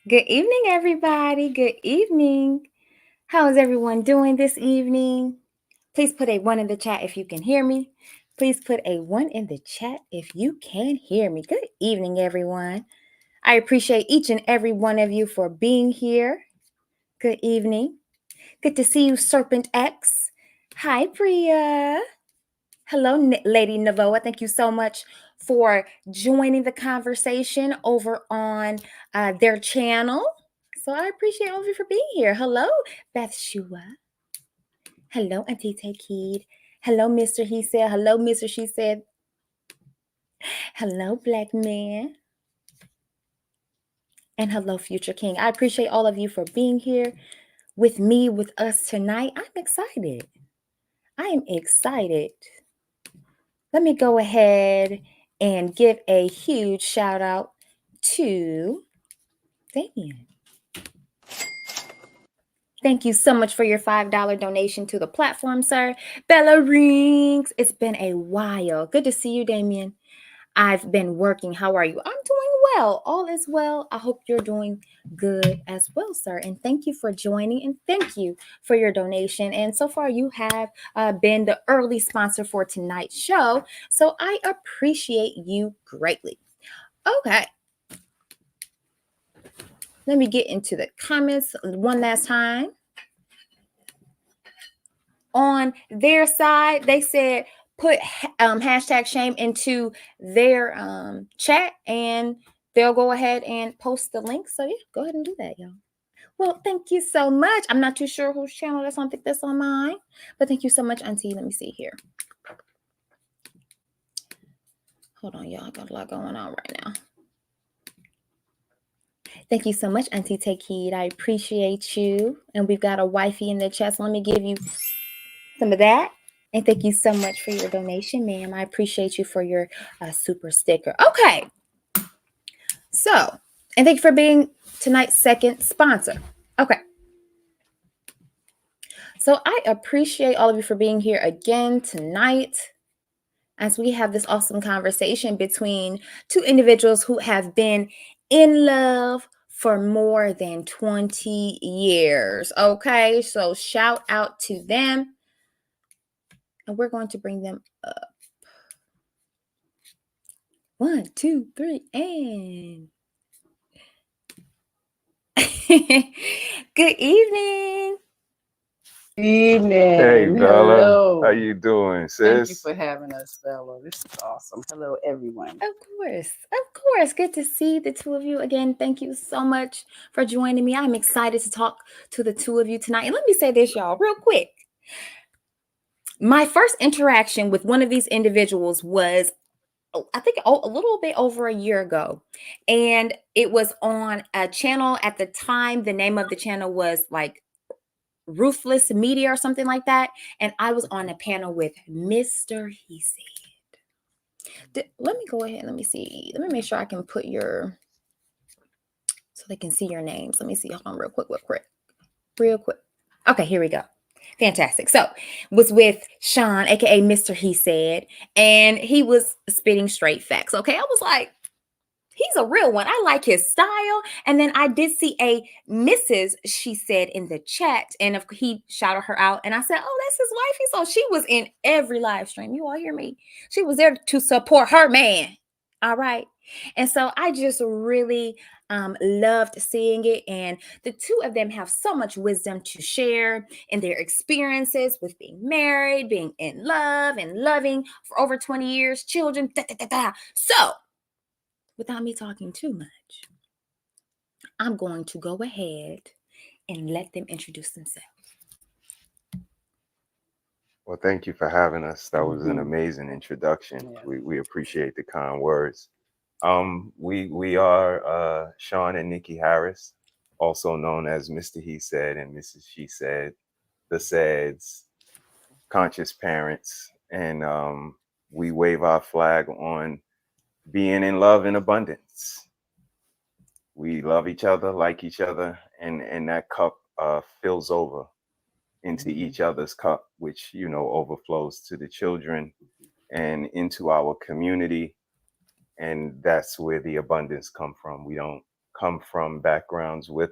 Good evening, everybody. Good evening. How is everyone doing this evening? Please put a one in the chat if you can hear me. Please put a one in the chat if you can hear me. Good evening, everyone. I appreciate each and every one of you for being here. Good evening. Good to see you, Serpent X. Hi, Priya. Hello, Lady Navoa. Thank you so much for joining the conversation over on their channel. So I appreciate all of you for being here. Hello, Bathshua. Hello, Auntie Kid. Hello, Mr.HeSaiD. Hello, Mr.SheSaid. Hello, Black Man. And hello, Future King. I appreciate all of you for being here with me, with us tonight. I'm excited. I am excited. Let me go ahead and give a huge shout out to Damien. Thank you so much for your $5 donation to the platform, sir. bella.rings. It's been a while. Good to see you, Damien. I've been working. How are you? I'm doing well. All is well. I hope you're doing good as well, sir. And thank you for joining and thank you for your donation. And so far, you have been the early sponsor for tonight's show. So I appreciate you greatly. Okay. Let me get into the comments one last time. On their side, they said put hashtag shame into their chat and they'll go ahead and post the link. So yeah, go ahead and do that, y'all. Well, thank you so much. I'm not too sure whose channel that's on. I think that's on mine. But thank you so much, Auntie. Let me see here. Hold on, y'all. I got a lot going on right now. Thank you so much, Auntie Kid. I appreciate you. And we've got a wifey in the chat. So let me give you some of that. And thank you so much for your donation, ma'am. I appreciate you for your super sticker. Okay. So, and thank you for being tonight's second sponsor. Okay. So I appreciate all of you for being here again tonight as we have this awesome conversation between two individuals who have been in love for more than 20 years. Okay. So shout out to them. And we're going to bring them up. 1, 2, 3, and good evening. Evening. Hey, Bella. Hello. How you doing, sis? Thank you for having us, Bella. This is awesome. Hello, everyone. Of course. Of course. Good to see the two of you again. Thank you so much for joining me. I'm excited to talk to the two of you tonight. And let me say this, y'all, real quick. My first interaction with one of these individuals was I think a little bit over a year ago. And it was on a channel at the time. The name of the channel was like Ruthless Media or something like that. And I was on a panel with Mr.HeSaiD. Let me go ahead. Let me see. Let me make sure I can put your, so they can see your names. Let me see. Hold on real quick. Okay, here we go. Fantastic. So was with Sean, aka Mr.HeSaiD, and he was spitting straight facts. Okay. I was like, he's a real one. I like his style. And then I did see a Mrs.HeSaiD in the chat, and he shouted her out. And I said, "Oh, that's his wifey." So she was in every live stream. You all hear me? She was there to support her man. All right. And so I just really loved seeing it. And the two of them have so much wisdom to share in their experiences with being married, being in love, and loving for over 20 years, children. So without me talking too much, I'm going to go ahead and let them introduce themselves. Well, thank you for having us. That was an amazing introduction. Yeah. We appreciate the kind words. We are Sean and Nikki Harris, also known as Mr.HeSaiD and Mrs.SheSaid, the Saids, conscious parents, and we wave our flag on being in love in abundance. We love each other, like each other, and that cup fills over into each other's cup, which, you know, overflows to the children and into our community. And that's where the abundance come from. We don't come from backgrounds with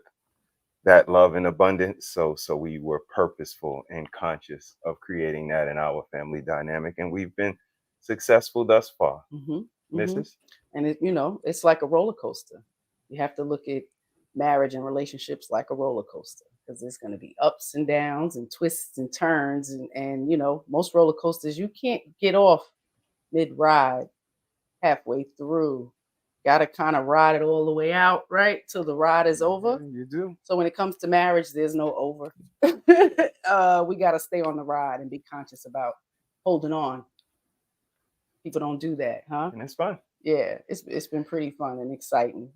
that love and abundance. So we were purposeful and conscious of creating that in our family dynamic, and we've been successful thus far. Mrs. And it's like a roller coaster. You have to look at marriage and relationships like a roller coaster, because there's going to be ups and downs and twists and turns, and most roller coasters you can't get off mid ride, halfway through. Got to kind of ride it all the way out, right, till the ride is over. You do. So when it comes to marriage, there's no over. We got to stay on the ride and be conscious about holding on. People don't do that, huh? And it's fun. Yeah, it's been pretty fun and exciting,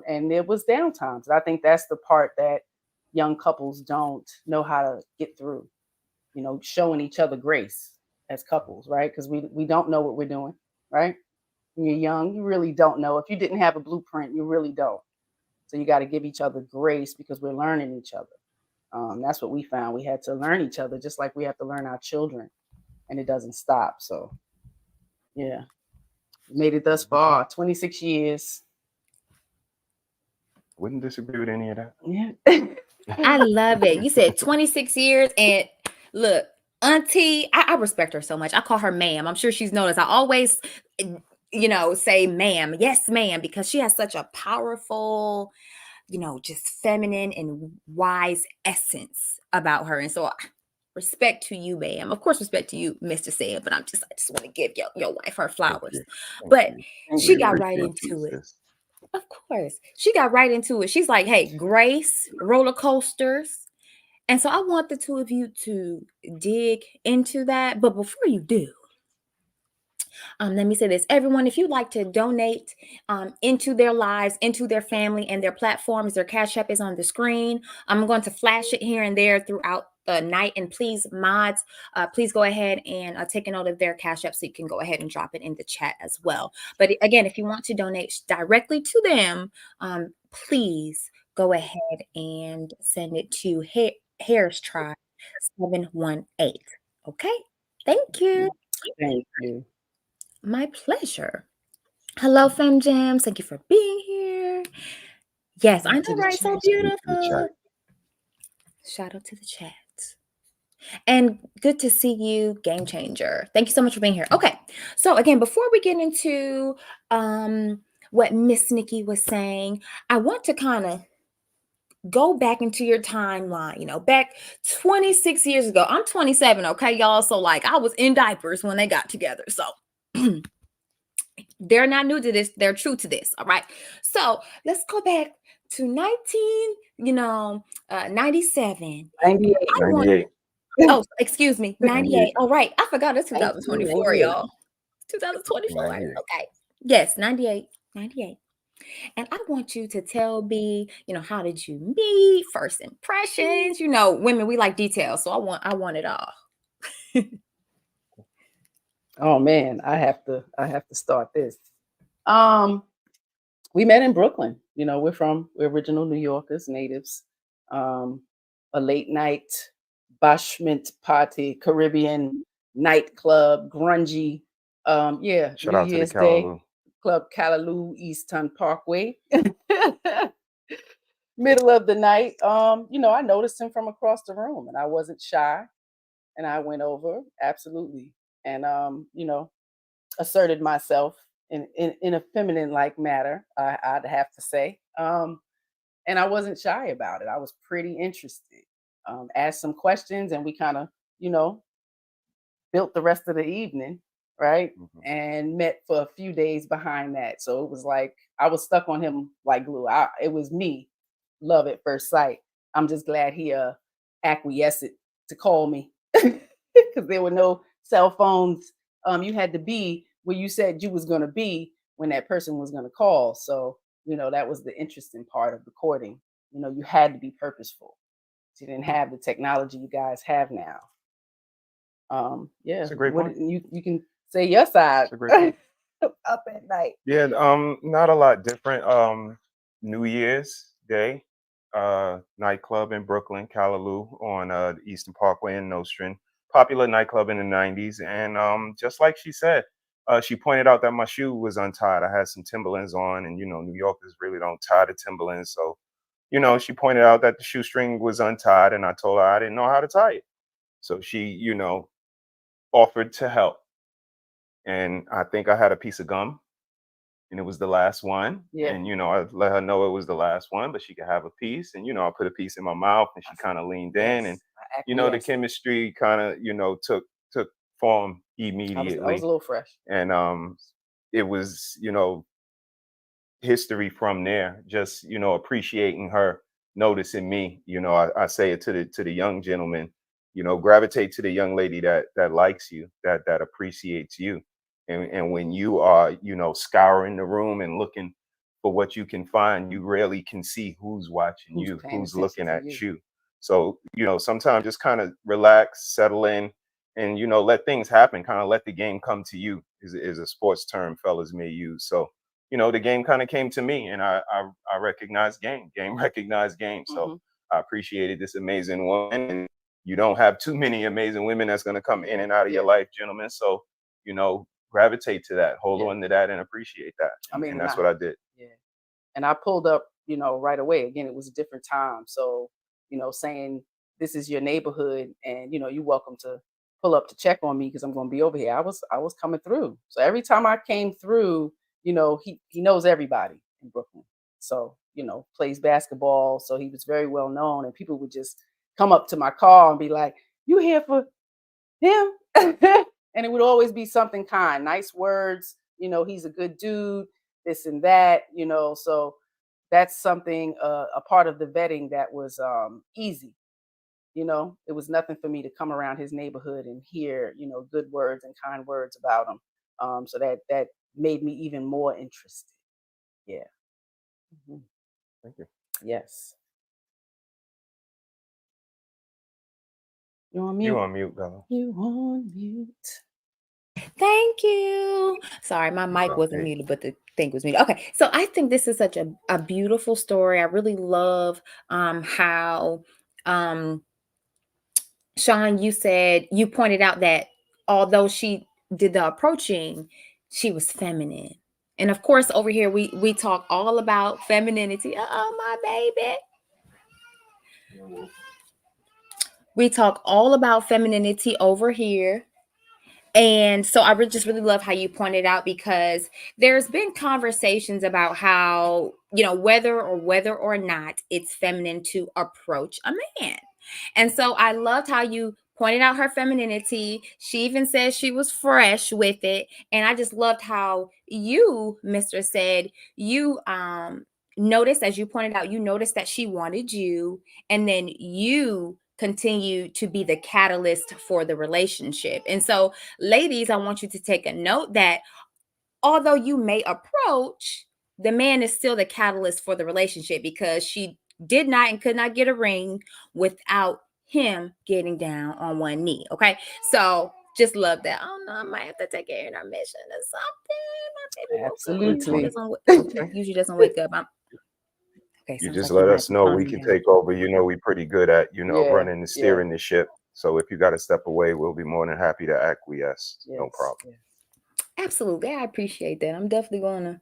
and there was downtimes. I think that's the part that young couples don't know how to get through, showing each other grace as couples, right? Because we don't know what we're doing, right? When you're young, you really don't know. If you didn't have a blueprint, you really don't. So you got to give each other grace because we're learning each other. That's what we found. We had to learn each other just like we have to learn our children, and it doesn't stop. So, yeah, we made it thus far, 26 years. Wouldn't disagree with any of that. Yeah. I love it. You said 26 years, and look, Auntie, I respect her so much. I call her ma'am. I'm sure she's noticed. I always, say ma'am. Yes, ma'am, because she has such a powerful, just feminine and wise essence about her. And so respect to you, ma'am. Of course, respect to you, Mr.HeSaiD, but I just want to give your wife her flowers. But she got right into it. Of course. She got right into it. She's like, hey, grace, roller coasters. And so I want the two of you to dig into that. But before you do, let me say this. Everyone, if you'd like to donate into their lives, into their family and their platforms, their Cash App is on the screen. I'm going to flash it here and there throughout the night. And please, mods, please go ahead and take a note of their Cash App so you can go ahead and drop it in the chat as well. But again, if you want to donate directly to them, please go ahead and send it to Harris Tribe 718. Okay? Thank you. Thank you. My pleasure. Hello, Fem Jams. Thank you for being here. Yes, I know, right? So beautiful. Shout out to the chat. And good to see you, Game Changer. Thank you so much for being here. Okay, so again, before we get into what Miss Nikki was saying, I want to kind of go back into your timeline, back 26 years ago. I'm 27, okay, y'all? So like I was in diapers when they got together. So they're not new to this. They're true to this. All right. So let's go back to 97. 98. Oh, excuse me. 98. All right. I forgot it's 2024, y'all. 2024. Okay. Yes, 98. 98. And I want you to tell me, how did you meet? First impressions. Women, we like details. So I want it all. Oh man, I have to start this. We met in Brooklyn. We're original New Yorkers, natives. A late night bashment party, Caribbean nightclub, grungy. Yeah, Shout New out Year's to the Day Callaloo. Club Callaloo, Easton Parkway. Middle of the night. I noticed him from across the room, and I wasn't shy, and I went over absolutely, and asserted myself in a feminine like matter, I'd have to say. And I wasn't shy about it. I was pretty interested. Asked some questions, and we kind of, built the rest of the evening, right? And met for a few days behind that. So it was like I was stuck on him like glue. It was me, love at first sight. I'm just glad he acquiesced to call me because there were no cell phones. You had to be where you said you was going to be when that person was going to call. So that was the interesting part of the courting. You had to be purposeful. You didn't have the technology you guys have now. Yeah, it's a great point. You can say your side up at night. Yeah, not a lot different. New Year's Day, nightclub in Brooklyn, Callaloo, on the Eastern Parkway in Nostrand. Popular nightclub in the 90s, and just like she said, she pointed out that my shoe was untied. I had some Timberlands on, and New Yorkers really don't tie the Timberlands. So, she pointed out that the shoestring was untied, and I told her I didn't know how to tie it. So she, offered to help. And I think I had a piece of gum, and it was the last one. Yeah. And I let her know it was the last one, but she could have a piece. And I put a piece in my mouth, and she kind of leaned in, and the Acquiesced. chemistry kind of took form I was immediately. a little fresh. And it was history from there. Just appreciating her, noticing me. I say it to the young gentleman. Gravitate to the young lady that likes you, that appreciates you. And when you are scouring the room and looking for what you can find, you rarely can see who's watching Who's you, paying who's attention looking to at you. you. So sometimes just kind of relax, settle in, and let things happen. Kind of let the game come to you is a sports term fellas may use. So the game kind of came to me, and I recognized game recognized game. So I appreciated this amazing woman, and you don't have too many amazing women that's going to come in and out of your life, gentlemen. So gravitate to that, hold on to that, and appreciate that. And that's what I did. Yeah. And I pulled up, right away. Again, it was a different time. So, saying this is your neighborhood, and you're welcome to pull up to check on me because I'm going to be over here. I was coming through. So every time I came through, he knows everybody in Brooklyn. So, plays basketball. So he was very well known, and people would just come up to my car and be like, "You here for him?" And it would always be something kind, nice words. He's a good dude, this and that. So that's something, a part of the vetting that was easy. It was nothing for me to come around his neighborhood and hear, good words and kind words about him. So that made me even more interested. Yeah. Mhm. Thank you. Yes. You on mute? You on mute, Bella. You on mute. Thank you. Sorry, my mic wasn't muted, but the thing was muted. Okay, so I think this is such a beautiful story. I really love how Sean, you pointed out that although she did the approaching, she was feminine. And of course, over here we talk all about femininity. Oh, my baby. We talk all about femininity over here. And so I just really love how you pointed out, because there's been conversations about how, whether or not it's feminine to approach a man. And so I loved how you pointed out her femininity. She even said she was fresh with it. And I just loved how you, Mr. said, you noticed, as you pointed out, you noticed that she wanted you, and then you continue to be the catalyst for the relationship. And so, ladies, I want you to take a note that although you may approach, the man is still the catalyst for the relationship, because she did not and could not get a ring without him getting down on one knee. Okay. So just love that. Oh no, I might have to take an intermission or something. My baby woke up. Absolutely. Usually doesn't wake up. Okay, You sounds just like he let might us be know. We calming can down. take over. We pretty good at, running and Yeah. steering the ship. So if you got to step away, we'll be more than happy to acquiesce. No Yes. problem. Yeah. Absolutely. I appreciate that. I'm definitely going to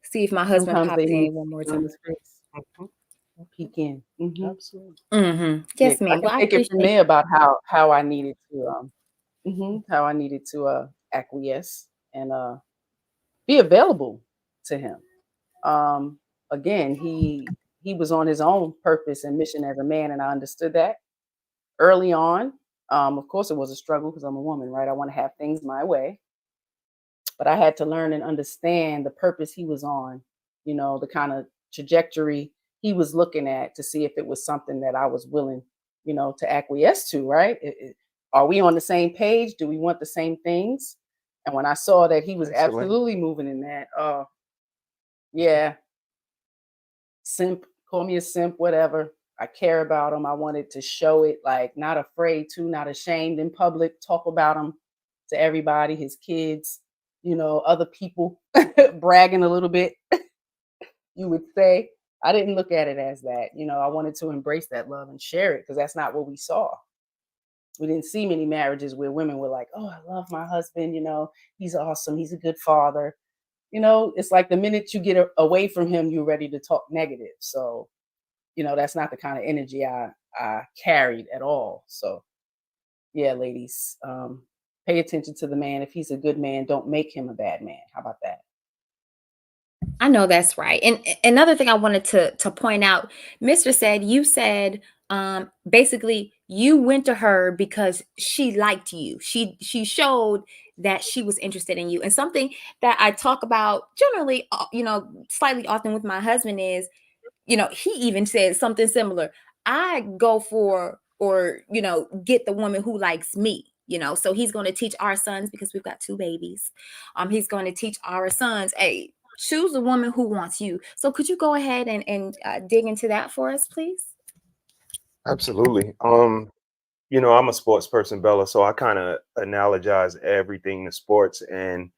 see if my husband Sometimes pops they need in one more on time. the space. Mhm. Peek in. Absolutely. Yeah, Yes, 'cause I ma'am. can Well, I take it from appreciate there about how I needed to how I needed to acquiesce and be available to him. Um Again, he was on his own purpose and mission as a man, and I understood that early on. Of course it was a struggle because I'm a woman, right? I want to have things my way. But I had to learn and understand the purpose he was on, the kind of trajectory he was looking at, to see if it was something that I was willing, to acquiesce to, right? Are we on the same page? Do we want the same things? And when I saw that he was Excellent. absolutely moving in that, yeah, simp, call me a simp, whatever. I care about him. I wanted to show it, like, not afraid to, not ashamed in public, talk about him to everybody, his kids, other people, bragging a little bit, you would say. I didn't look at it as that. I wanted to embrace that love and share it, because that's not what we saw. We didn't see many marriages where women were like, "Oh, I love my husband. He's awesome. He's a good father." It's like the minute you get away from him, you're ready to talk negative. So, that's not the kind of energy I carried at all. So, yeah, ladies, pay attention to the man. If he's a good man, don't make him a bad man. How about that? I know that's right. And another thing I wanted to point out, Mr. said, you said basically you went to her because she liked you. She showed that she was interested in you. And something that I talk about generally, slightly often with my husband is, he even said something similar. I go for, or, get the woman who likes me. So he's going to teach our sons, because we've got two babies. He's going to teach our sons, hey, choose a woman who wants you. So could you go ahead and dig into that for us, please? Absolutely. I'm a sports person, Bella, so I kind of analogize everything to sports, and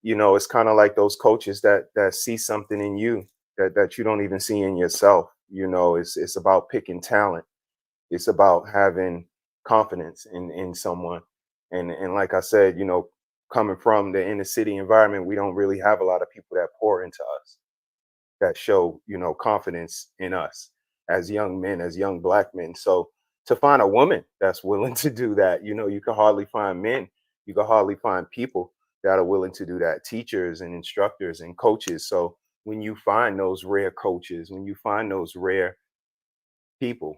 it's kind of like those coaches that see something in you that you don't even see in yourself. It's about picking talent. It's about having confidence in someone. And like I said, coming from the inner city environment, we don't really have a lot of people that pour into us, that show, confidence in us as young men, as young black men. So to find a woman that's willing to do that, you can hardly find men, you can hardly find people that are willing to do that, teachers and instructors and coaches. So when you find those rare coaches, when you find those rare people,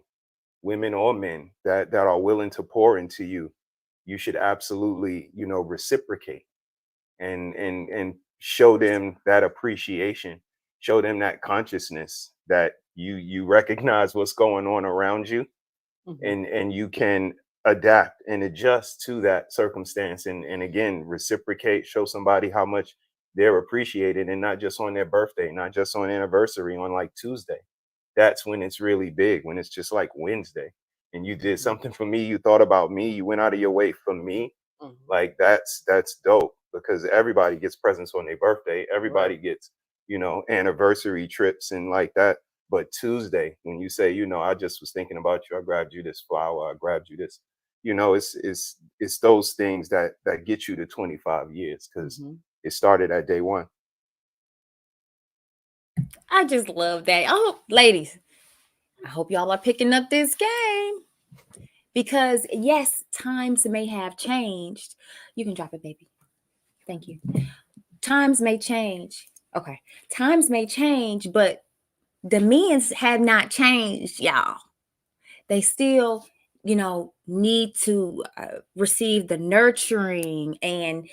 women or men, that are willing to pour into you, you should absolutely, reciprocate and show them that appreciation, show them that consciousness that you recognize what's going on around you, Mhm. and you can adapt and adjust to that circumstance, and again reciprocate, show somebody how much they're appreciated, and not just on their birthday, not just on anniversary, on like Tuesday. That's when it's really big, when it's just like Wednesday and you did something for me, you thought about me, you went out of your way for me. Mhm. Like that's dope, because everybody gets presents on their birthday, Right. everybody gets, anniversary trips and like that. But Tuesday, when you say, I just was thinking about you, I grabbed you this flower, I grabbed you this, it's those things that get you to 25 years, because Mhm. it started at day one. I just love that. Oh, ladies, I hope y'all are picking up this game, because yes, times may have changed. You can drop it, baby. Thank you. Times may change. Okay. Times may change, but the men's have not changed, y'all. They still, need to receive the nurturing and,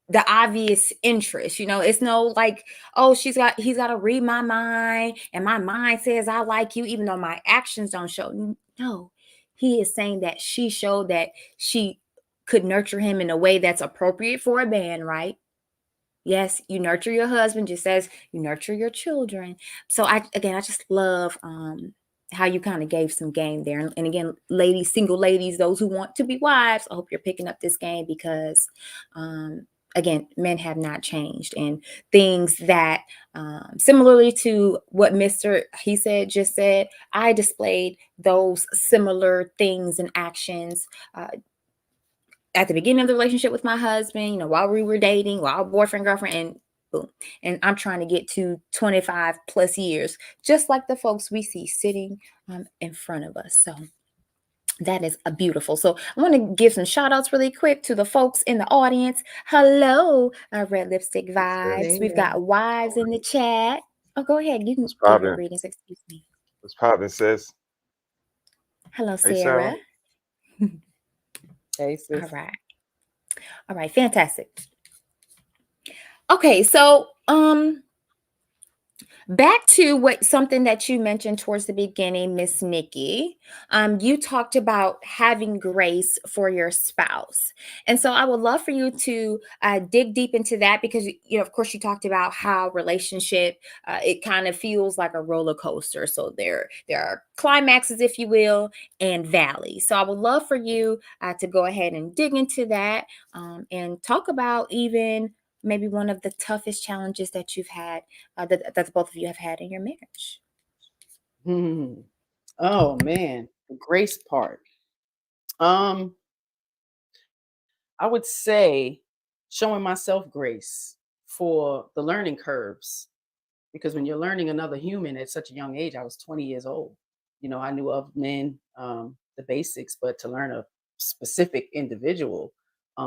the obvious interest. It's no like, oh, he's got to read my mind, and my mind says I like you, even though my actions don't show. No, he is saying that she showed that she could nurture him in a way that's appropriate for a man, right? Yes, you nurture your husband just as you nurture your children. So I just love how you kind of gave some game there. And again, ladies, single ladies, those who want to be wives, I hope you're picking up this game, because again, men have not changed, and things that similarly to what Mr. HeSaiD just said, I displayed those similar things and actions uh, at the beginning of the relationship with my husband, while we were dating, while boyfriend, girlfriend, and boom. And I'm trying to get to 25 plus years, just like the folks we see sitting in front of us. So that is a beautiful. So I want to give some shout outs really quick to the folks in the audience. Hello, Red Lipstick Hey, sis. Vibes. Hey We've there. got wives in the chat. Oh, go ahead. You can What's give your poppin'? greetings. Excuse me. What's poppin', sis? Hello, Hey, Sarah. Sarah. Hey, All sis. right. All right. Fantastic. Okay. So, back to what something that you mentioned towards the beginning, Miss Nikki. You talked about having grace for your spouse, and so I would love for you to dig deep into that, because of course, you talked about how relationship it kind of feels like a roller coaster. So there are climaxes, if you will, and valleys. So I would love for you to go ahead and dig into that, and talk about even maybe one of the toughest challenges that you've had, that the both of you have had in your marriage. Hmm. Oh man, the grace part. Um, I would say showing myself grace for the learning curves, because when you're learning another human at such a young age, I was 20 years old. I knew of men, the basics, but to learn a specific individual,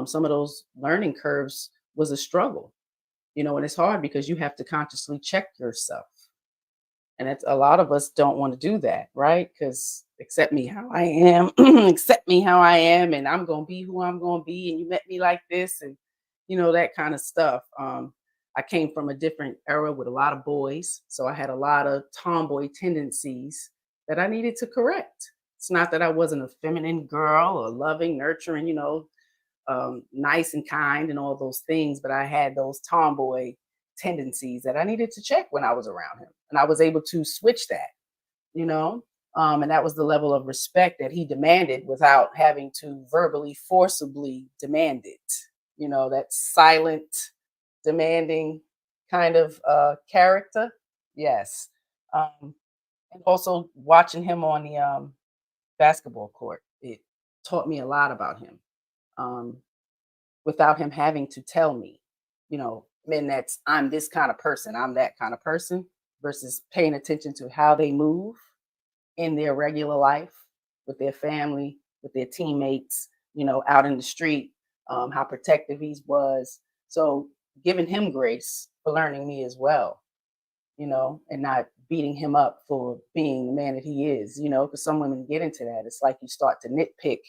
some of those learning curves was a struggle. And it's hard because you have to consciously check yourself. And it's a lot of us don't want to do that, right? Because accept me how I am, accept me how I am, and I'm gonna be who I'm gonna be, and you met me like this, and that kind of stuff. I came from a different era with a lot of boys, so I had a lot of tomboy tendencies that I needed to correct. It's not that I wasn't a feminine girl or loving, nurturing, nice and kind and all those things, but I had those tomboy tendencies that I needed to check when I was around him. And I was able to switch that, you know? And that was the level of respect that he demanded without having to verbally, forcibly demand it. That silent, demanding kind of character. Yes. And also watching him on the basketball court, it taught me a lot about him. Um, Without him having to tell me, men, that's I'm this kind of person, I'm that kind of person, versus paying attention to how they move in their regular life with their family, with their teammates, out in the street, how protective he was. So giving him grace for learning me as well, and not beating him up for being the man that he is, because some women get into that. It's like you start to nitpick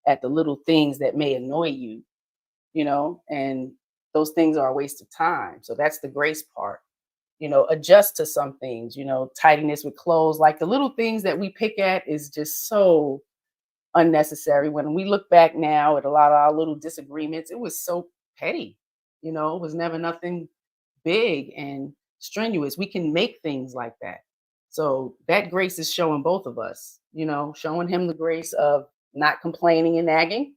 at the little things that may annoy you, and those things are a waste of time. So that's the grace part. Adjust to some things, tidiness with clothes, like the little things that we pick at is just so unnecessary. When we look back now at a lot of our little disagreements, it was so petty, it was never nothing big and strenuous. We can make things like that. So that grace is showing both of us, showing him the grace of not complaining and nagging,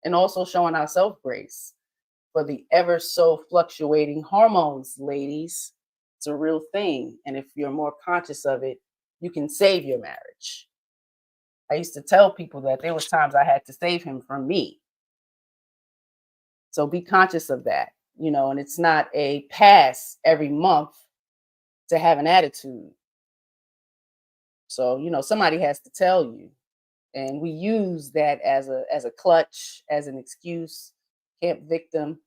and also showing ourselves grace for the ever so fluctuating hormones, ladies. It's a real thing. And if you're more conscious of it, you can save your marriage. I used to tell people that there was times I had to save him from me. So be conscious of that, and it's not a pass every month to have an attitude. So, somebody has to tell you. And we use that as a clutch, as an excuse, camp victim,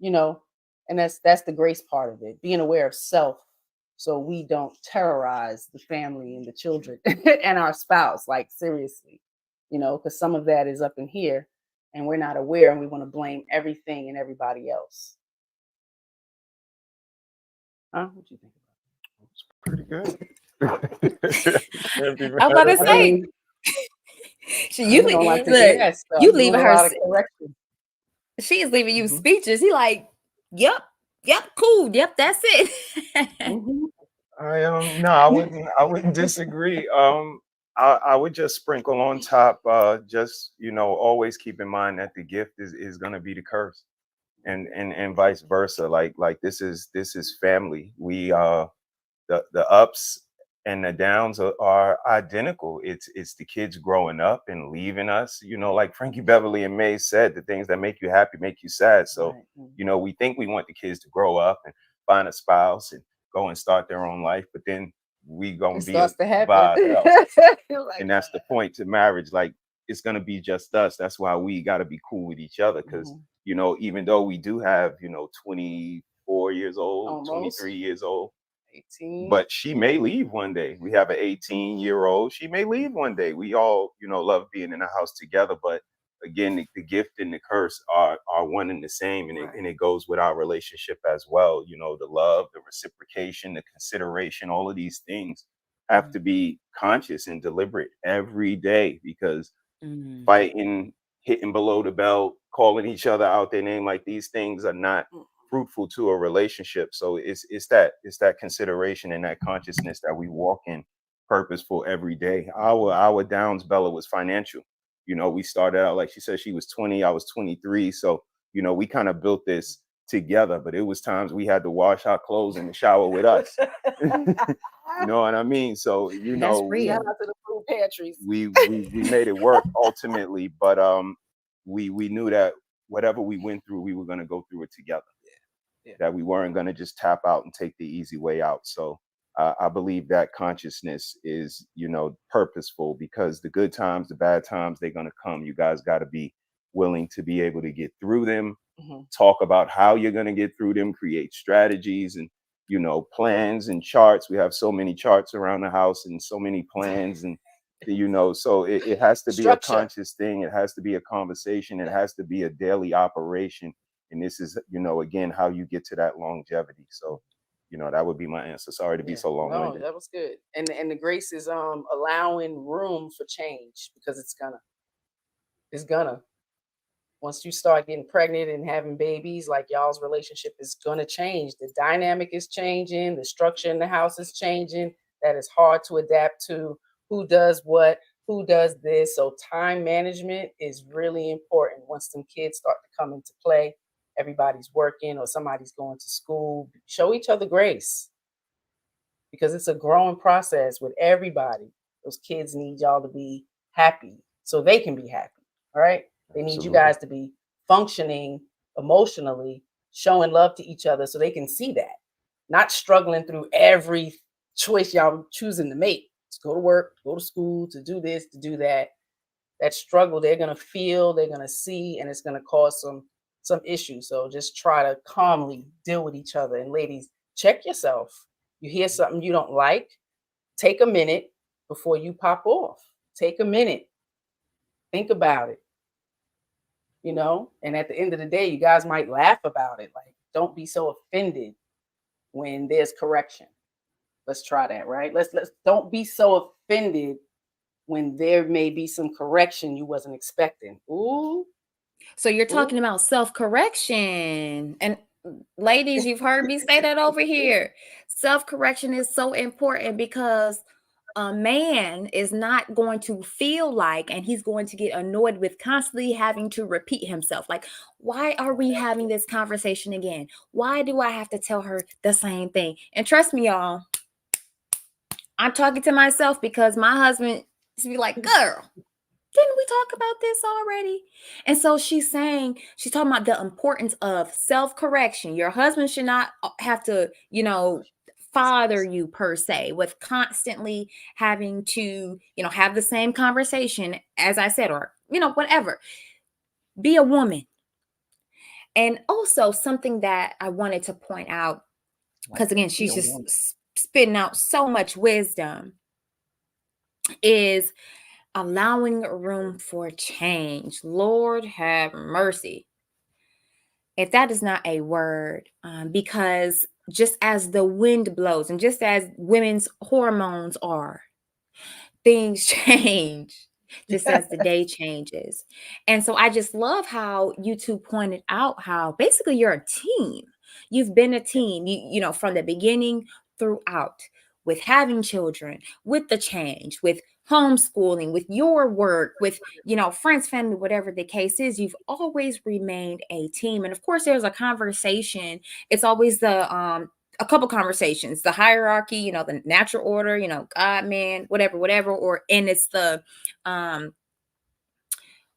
you know, and that's the grace part of it, being aware of self, so we don't terrorize the family and the children and our spouse, like seriously, because some of that is up in here and we're not aware, and we want to blame everything and everybody else. What do you think about Pretty good. I'm about to that? say, you Women don't like to hear look, that stuff. you You leaving want a her. lot of correction. She is leaving you Mhm. speeches. He like, yep, cool, yep, that's it. Mhm. No, I wouldn't disagree. I would just sprinkle on top, just always keep in mind that the gift is gonna be the curse, and vice versa. Like this is family. We the ups and the downs are identical. It's the kids growing up and leaving us. Like Frankie Beverly and May said, the things that make you happy make you sad. So Right. we think we want the kids to grow up and find a spouse and go and start their own life, but then we gonna It be starts to happen. by ourselves. You're like, And that's the point to marriage. Like, it's gonna be just us. That's why we got to be cool with each other, because mhm. even though we do have 24 years old, Almost 23 years old, 18. but she may leave one day. We have an 18-year-old. She may leave one day. We all, love being in a house together. But again, the gift and the curse are one and the same, and Right. it goes with our relationship as well. The love, the reciprocation, the consideration, all of these things have to be conscious and deliberate every day, because Mm. fighting, hitting below the belt, calling each other out their name, like, these things are not fruitful to a relationship. So it's that consideration and that consciousness that we walk in purposeful every day. Our downs, Bella, was financial. We started out, like she said, she was 20, I was 23. So, we kind of built this together, but it was times we had to wash our clothes in the shower with us. You know what I mean? So, That's Shout real. out to the pantries. we made it work ultimately, but we knew that whatever we went through, we were going to go through it together. Yeah. That we weren't going to just tap out and take the easy way out. So I believe that consciousness is, purposeful, because the good times, the bad times, they're going to come. You guys got to be willing to be able to get through them, talk about how you're going to get through them, create strategies and, plans and charts. We have so many charts around the house and so many plans and, so it has to be a Structure. conscious thing. It has to be a conversation. It has to be a daily operation. And this is, again, how you get to that longevity. So, that would be my answer. Sorry to be so No, long-winded. that was good. And the grace is allowing room for change, because it's gonna. Once you start getting pregnant and having babies, like, y'all's relationship is gonna change. The dynamic is changing, the structure in the house is changing. That is hard to adapt to. Who does what? Who does this? So time management is really important. Once them kids start to come into play, everybody's working or somebody's going to school. Show each other grace, because it's a growing process with everybody. Those kids need y'all to be happy so they can be happy. All right. They need you Absolutely. guys to be functioning emotionally, showing love to each other so they can see that, not struggling through every choice y'all choosing to make. To go to work, go to school, to do this, to do that. That struggle they're gonna feel, they're gonna see, and it's gonna cause some issues. So just try to calmly deal with each other. And ladies, check yourself. You hear something you don't like, take a minute before you pop off. Take a minute. Think about it. And at the end of the day, you guys might laugh about it. Like, don't be so offended when there's correction. Let's try that, right? Let's don't be so offended when there may be some correction you wasn't expecting. Ooh. So you're talking about self-correction. And ladies, you've heard me say that over here. Self-correction is so important, because a man is not going to feel like, and he's going to get annoyed with constantly having to repeat himself. Like, why are we having this conversation again? Why do I have to tell her the same thing? And trust me, y'all, I'm talking to myself, because my husband is be like, girl, didn't we talk about this already? And so she's talking about the importance of self-correction. Your husband should not have to, father you per se, with constantly having to, have the same conversation, as I said, or, whatever. Be a woman. And also something that I wanted to point out, because again, she's just spitting out so much wisdom, is allowing room for change. Lord have mercy, if that is not a word, because just as the wind blows and just as women's hormones are, things change just as the day changes. And so I just love how you two pointed out how basically you're a team. You've been a team, from the beginning throughout, with having children, with the change, with homeschooling, with your work, with, friends, family, whatever the case is. You've always remained a team. And of course, there's a conversation. It's always a couple conversations, the hierarchy, the natural order, God, man, whatever, and it's the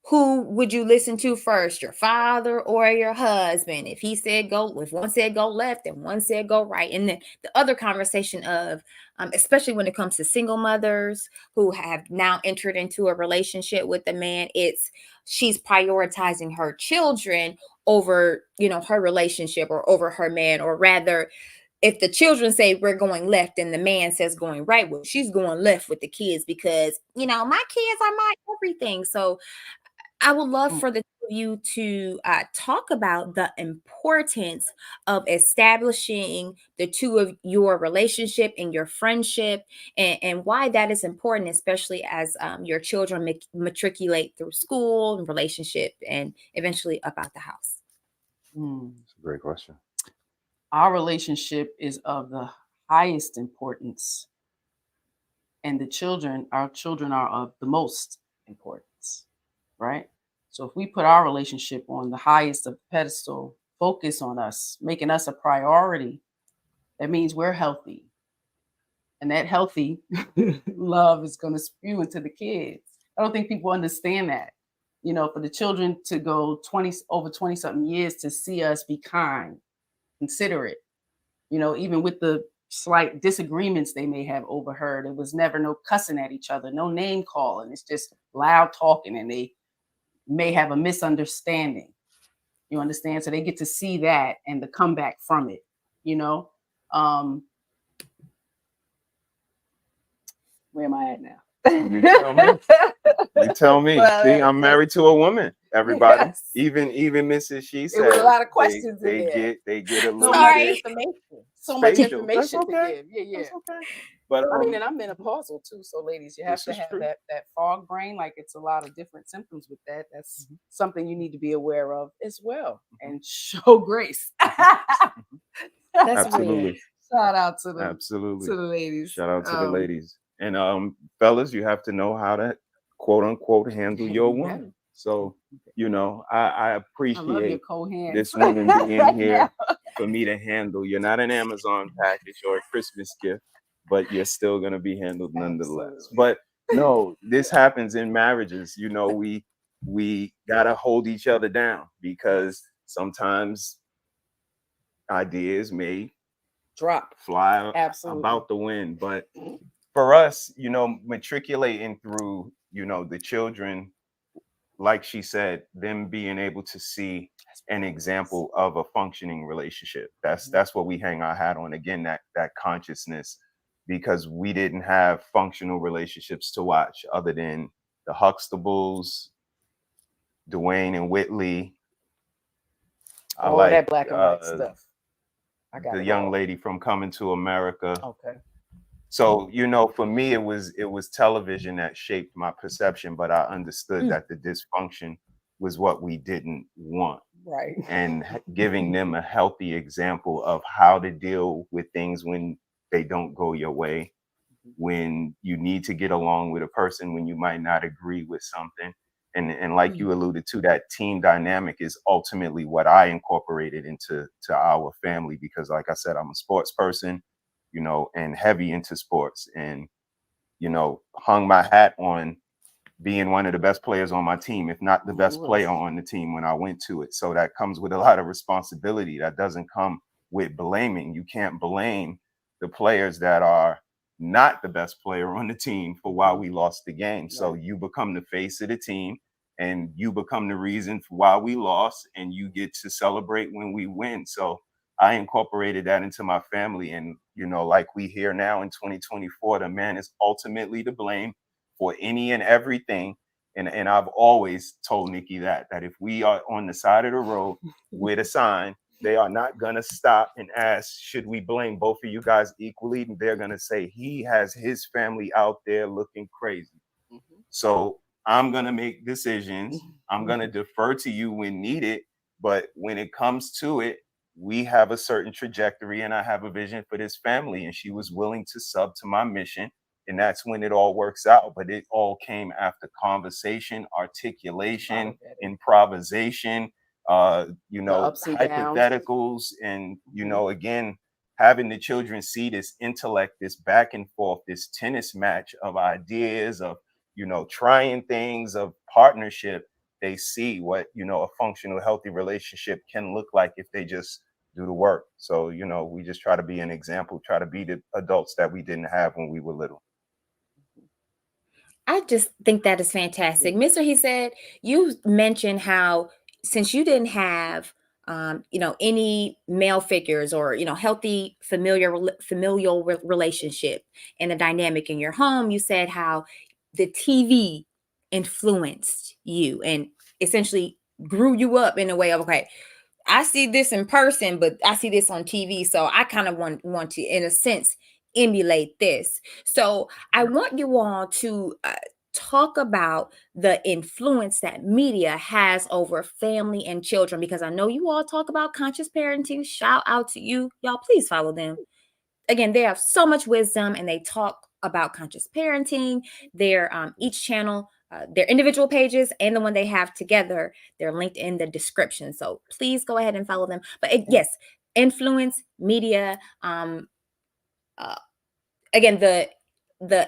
who would you listen to first, your father or your husband? If one said go left and one said go right. And then the other conversation of, especially when it comes to single mothers who have now entered into a relationship with a man, she's prioritizing her children over, her relationship, or over her man, or rather, if the children say we're going left and the man says going right, well, she's going left with the kids, because, my kids are my everything. So I would love for the two of you to talk about the importance of establishing the two of your relationship and your friendship, and why that is important, especially as your children matriculate through school and relationship and eventually up out the house. That's a great question. Our relationship is of the highest importance, and our children are of the most importance, right? So if we put our relationship on the highest of the pedestal, focus on us, making us a priority, that means we're healthy. And that healthy love is going to spew into the kids. I don't think people understand that. You know, for the children to go over 20 something years to see us be kind, considerate, you know, even with the slight disagreements they may have overheard, it was never no cussing at each other, no name calling. It's just loud talking, and they may have a misunderstanding. You understand? So they get to see that and the comeback from it, you know? Where am I at now? You tell me. You tell me. See, I'm married to a woman. Everybody, Yes. even Mrs. She There was said a lot of questions in they there. get a So little much bit information. So much spatial. information That's okay. to give. Yeah, yeah. That's okay. But I mean, and I'm menopausal too. So ladies, you have This to is have true. that fog brain. Like, it's a lot of different symptoms with that. That's something you need to be aware of as well, and show grace. That's Absolutely. real. Shout out to the Absolutely. to the ladies. Shout out to the ladies. And fellas, you have to know how to quote unquote handle your woman. So, you know, I I love your appreciate co-hands. this woman being here for me to handle. You're not an Amazon package or a Christmas gift, but you're still gonna be handled nonetheless. Absolutely. But no, this happens in marriages. You know, we gotta hold each other down, because sometimes ideas may Drop. fly Absolutely. about the wind. But for us, you know, matriculating through, you know, the children, like she said, them being able to see an example of a functioning relationship. That's what we hang our hat on. Again, that consciousness, because we didn't have functional relationships to watch other than the Huxtables, Dwayne and Whitley. I All like that black and white stuff. I got the it young all. lady from Coming to America. Okay. So, you know, for me, it was television that shaped my perception, but I understood that the dysfunction was what we didn't want. Right. And giving them a healthy example of how to deal with things when they don't go your way, when you need to get along with a person, when you might not agree with something. And like you alluded to, that team dynamic is ultimately what I incorporated into our family, because like I said, I'm a sports person, you know, and heavy into sports, and, you know, hung my hat on being one of the best players on my team, if not the best player on the team when I went to it. So that comes with a lot of responsibility. That doesn't come with blaming. You can't blame the players that are not the best player on the team for why we lost the game. So you become the face of the team, and you become the reason for why we lost, and you get to celebrate when we win. So I incorporated that into my family. And, you know, like we hear now in 2024, the man is ultimately to blame for any and everything. And I've always told Nikki that if we are on the side of the road with a sign, they are not going to stop and ask, should we blame both of you guys equally? And they're going to say, he has his family out there looking crazy. So I'm going to make decisions. I'm going to defer to you when needed. But when it comes to it, we have a certain trajectory, and I have a vision for this family. And she was willing to sub to my mission. And that's when it all works out. But it all came after conversation, articulation, improvisation, you know, hypotheticals. And, you know, again, having the children see this intellect, this back and forth, this tennis match of ideas, of, you know, trying things, of partnership. They see what, you know, a functional, healthy relationship can look like if they just do the work. So, you know, we just try to be an example, try to be the adults that we didn't have when we were little. I just think that is fantastic. Mr.HeSaiD, you mentioned how, since you didn't have you know, any male figures, or, you know, healthy familial relationship and a dynamic in your home, you said how the TV influenced you and essentially grew you up in a way of, okay, I see this in person, but I see this on TV. So I kind of want to, in a sense, emulate this. So I want you all to talk about the influence that media has over family and children, because I know you all talk about conscious parenting. Shout out to you. Y'all, please follow them. Again, they have so much wisdom, and they talk about conscious parenting. Their each channel, their individual pages, and the one they have together, they're linked in the description. So please go ahead and follow them. But yes, influence, media, uh, again, the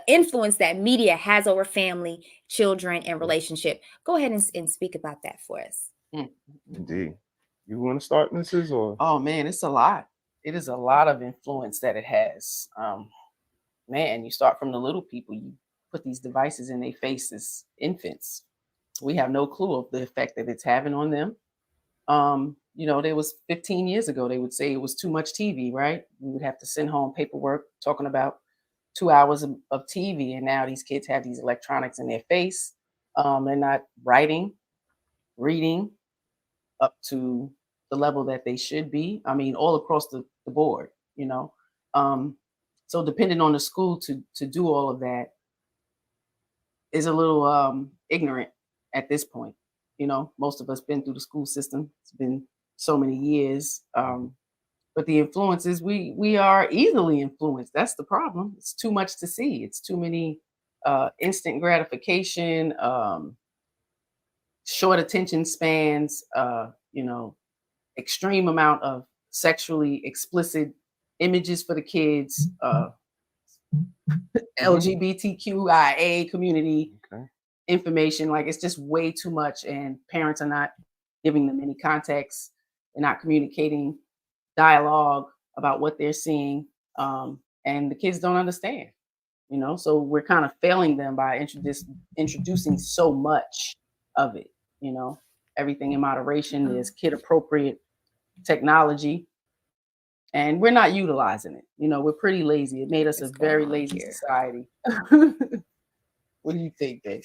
influence that media has over family, children, and relationship. Go ahead and speak about that for us. Mm. Indeed. You want to start, Mrs. Or Oh man, it's a lot. It is a lot of influence that it has. Man, you start from the little people. You put these devices in their faces, infants. We have no clue of the effect that it's having on them. There was 15 years ago, they would say it was too much TV, right? We would have to send home paperwork talking about 2 hours of TV. And now these kids have these electronics in their face. They're not writing, reading up to the level that they should be. I mean, all across the board, you know. Um, so depending on the school to do all of that is a little ignorant at this point. Most of us been through the school system. It's been so many years. But the influences, we are easily influenced. That's the problem. It's too much to see. It's too many instant gratification, short attention spans, extreme amount of sexually explicit images for the kids, LGBTQIA community okay. information. Like it's just way too much, and parents are not giving them any context. They're not communicating dialogue about what they're seeing, and the kids don't understand. So we're kind of failing them by introducing so much of it. Everything in moderation. There's kid appropriate technology, and we're not utilizing it. We're pretty lazy. It made us a What's going very on lazy here? society. What do you think, Dave?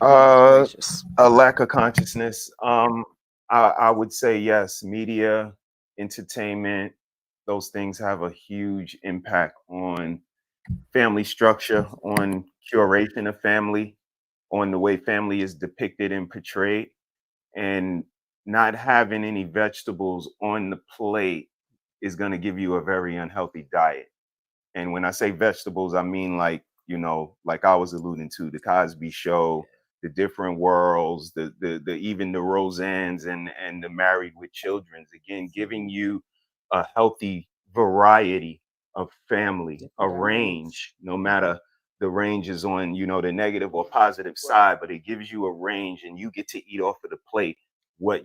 Uh, Gracious. a lack of consciousness. I would say yes. Media, entertainment, those things have a huge impact on family structure, on curation of family, on the way family is depicted and portrayed, and not having any vegetables on the plate is going to give you a very unhealthy diet. And when I say vegetables, I mean like I was alluding to the Cosby Show, the different worlds, the even the Roseannes and the Married with Children's. Again, giving you a healthy variety of family, a Different dynamics. range, no matter the range is on the negative or positive side, but it gives you a range, and you get to eat off of the plate what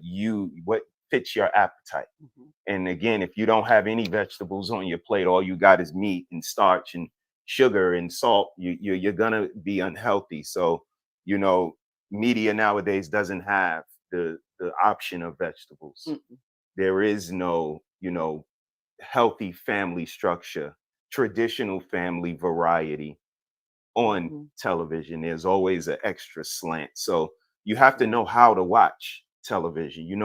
fits your appetite. Mhm. And again, if you don't have any vegetables on your plate, all you got is meat and starch and sugar and salt, you're gonna be unhealthy. So, you know, media nowadays doesn't have the option of vegetables. Mm-mm. There is no, healthy family structure, traditional family variety on Mhm. television. There's always an extra slant. So you have to Right. know how to watch television. You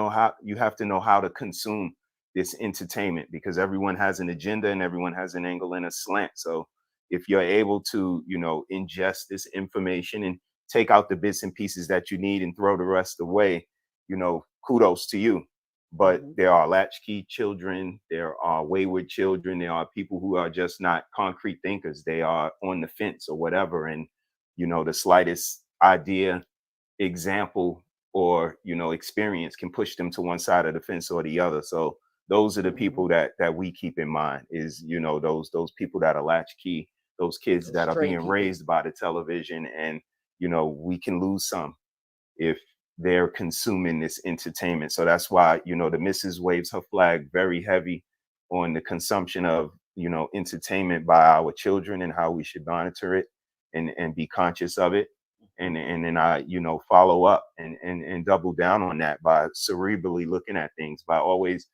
have to know how to consume this entertainment, because everyone has an agenda and everyone has an angle and a slant. So if you're able to, ingest this information and take out the bits and pieces that you need and throw the rest away, kudos to you. But Mhm. there are latchkey children, there are wayward children, there are people who are just not concrete thinkers. They are on the fence or whatever. And, the slightest idea, example, or, experience can push them to one side of the fence or the other. So those are the Mhm. people that we keep in mind is, those people that are latchkey, those kids Those that are stray being people. raised by the television. And, we can lose some if they're consuming this entertainment. So that's why, the missus waves her flag very heavy on the consumption of, entertainment by our children and how we should monitor it and be conscious of it. And then I, follow up and double down on that by cerebrally looking at things, by always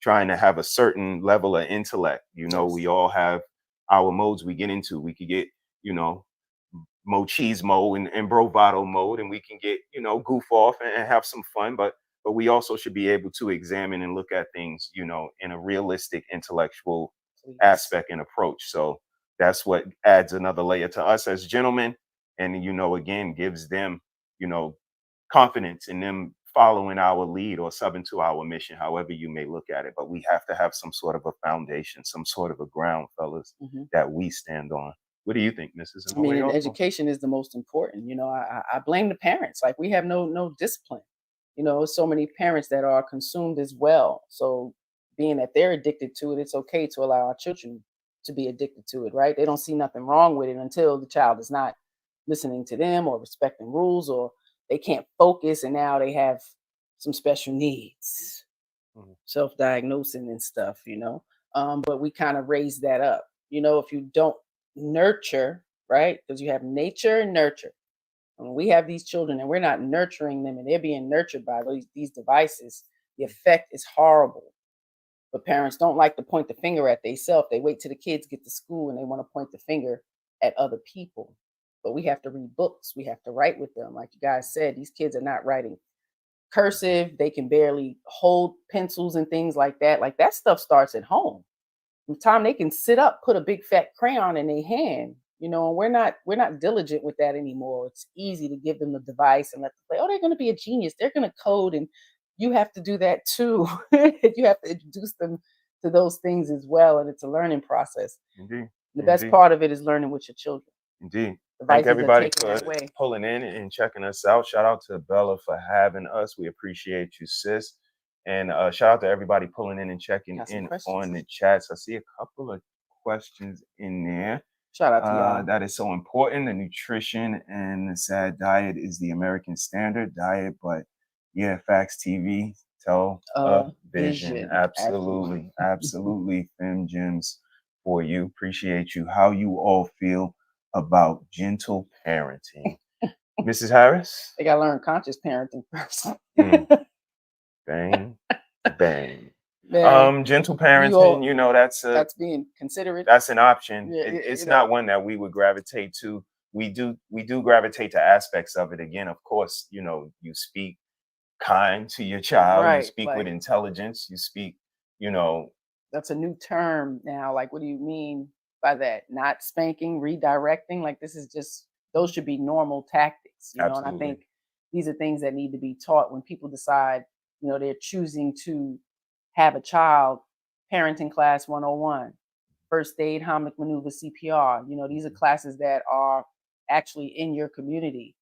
trying to have a certain level of intellect. Yes. We all have our modes we get into. We could get, you know, machismo and bravado mode, and we can get goof off and have some fun, but we also should be able to examine and look at things in a realistic intellectual Please. aspect and approach. So that's what adds another layer to us as gentlemen, and again gives them you know confidence in them following our lead or subbing to our mission, however you may look at it. But we have to have some sort of a foundation, some sort of a ground, fellas, Mhm. that we stand on. What do you think, Mrs.? And I what mean, are and y'all thoughts? education is the most important. I blame the parents. Like we have no discipline. So many parents that are consumed as well. So being that they're addicted to it, it's okay to allow our children to be addicted to it, right? They don't see nothing wrong with it until the child is not listening to them or respecting rules, or they can't focus and now they have some special needs, self-diagnosing and stuff, but we kind of raise that up, if you don't nurture, right? Because you have nature and nurture. When we have these children and we're not nurturing them and they're being nurtured by these devices, the effect is horrible. But parents don't like to point the finger at themselves. They wait till the kids get to school and they want to point the finger at other people. But we have to read books. We have to write with them. Like you guys said, these kids are not writing cursive. They can barely hold pencils and things like that. Like that stuff starts at home. From the time they can sit up, put a big fat crayon in their hand, and we're not diligent with that anymore. It's easy to give them the device and let them play. Oh, they're going to be a genius. They're going to code, and you have to do that too. You have to introduce them to those things as well, and it's a learning process. Indeed. The best part of it is learning with your children. Indeed. Devices Thank are everybody taken for that way. pulling in and checking us out. Shout out to Bella for having us. We appreciate you, sis. And shout out to everybody pulling in and checking Got some in questions. on the chats. I see a couple of questions in there. Shout out to y'all. That is so important. The nutrition and the SAD diet is the American standard diet, but yeah, Facts TV tell a vision. Absolutely, absolutely. Fem Gems for you. Appreciate you. How you all feel about gentle parenting, Mrs. Harris? They gotta learn conscious parenting first. Bang, bang. Man, Gentle parenting, that's being considerate. That's an option. Yeah, It's not one that we would gravitate to. We do gravitate to aspects of it. Again, of course, you speak kind to your child, you Right, speak like- with intelligence, you speak, That's a new term now. Like, what do you mean by that? Not spanking, redirecting. Like, this is just, those should be normal tactics, And I Absolutely. think these are things that need to be taught when people decide, they're choosing to have a child. Parenting class 101, first aid, Heimlich maneuver, CPR. These are classes that are actually in your community,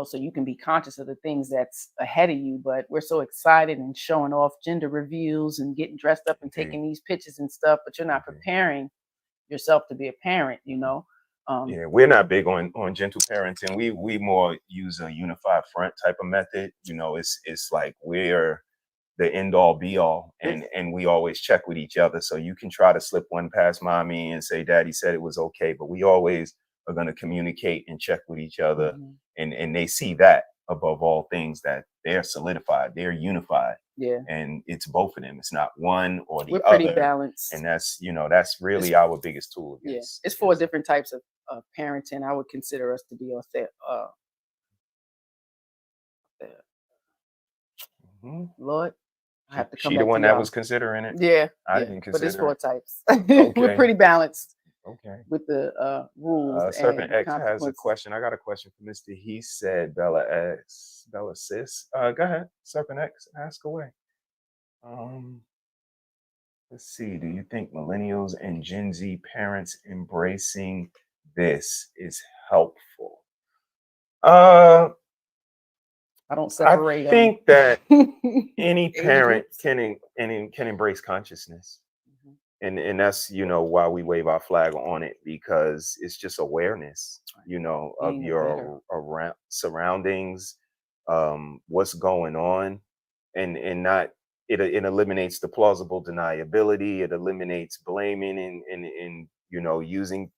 so you can be conscious of the things that's ahead of you. But we're so excited and showing off gender reveals and getting dressed up and taking these pictures and stuff, but you're not preparing yourself to be a parent, Yeah, we're not big on gentle parenting. We more use a unified front type of method. It's like we're the end all be all, and we always check with each other. So you can try to slip one past mommy and say daddy said it was okay, but we always are going to communicate and check with each other. And they see that above all things, that they're solidified, they're unified. Yeah. And it's both of them. It's not one or the We're other. pretty balanced. And that's really our biggest tool. It's 4 different types of parenting. I would consider us to be Lord, I have to come She back the one to that y'all. was considering it. Yeah, I didn't consider. But there's 4 types. Okay. We're pretty balanced. Okay. With the rules. Serpent and X has a question. I got a question for Mr.HeSaiD, Bella sis. Go ahead, Serpent X, ask away. Let's see. Do you think millennials and Gen Z parents embracing this is helpful? I don't separate. I think that any parent can embrace consciousness. And that's why we wave our flag on it, because it's just awareness of your around surroundings, what's going on, and not it eliminates the plausible deniability. It eliminates blaming and using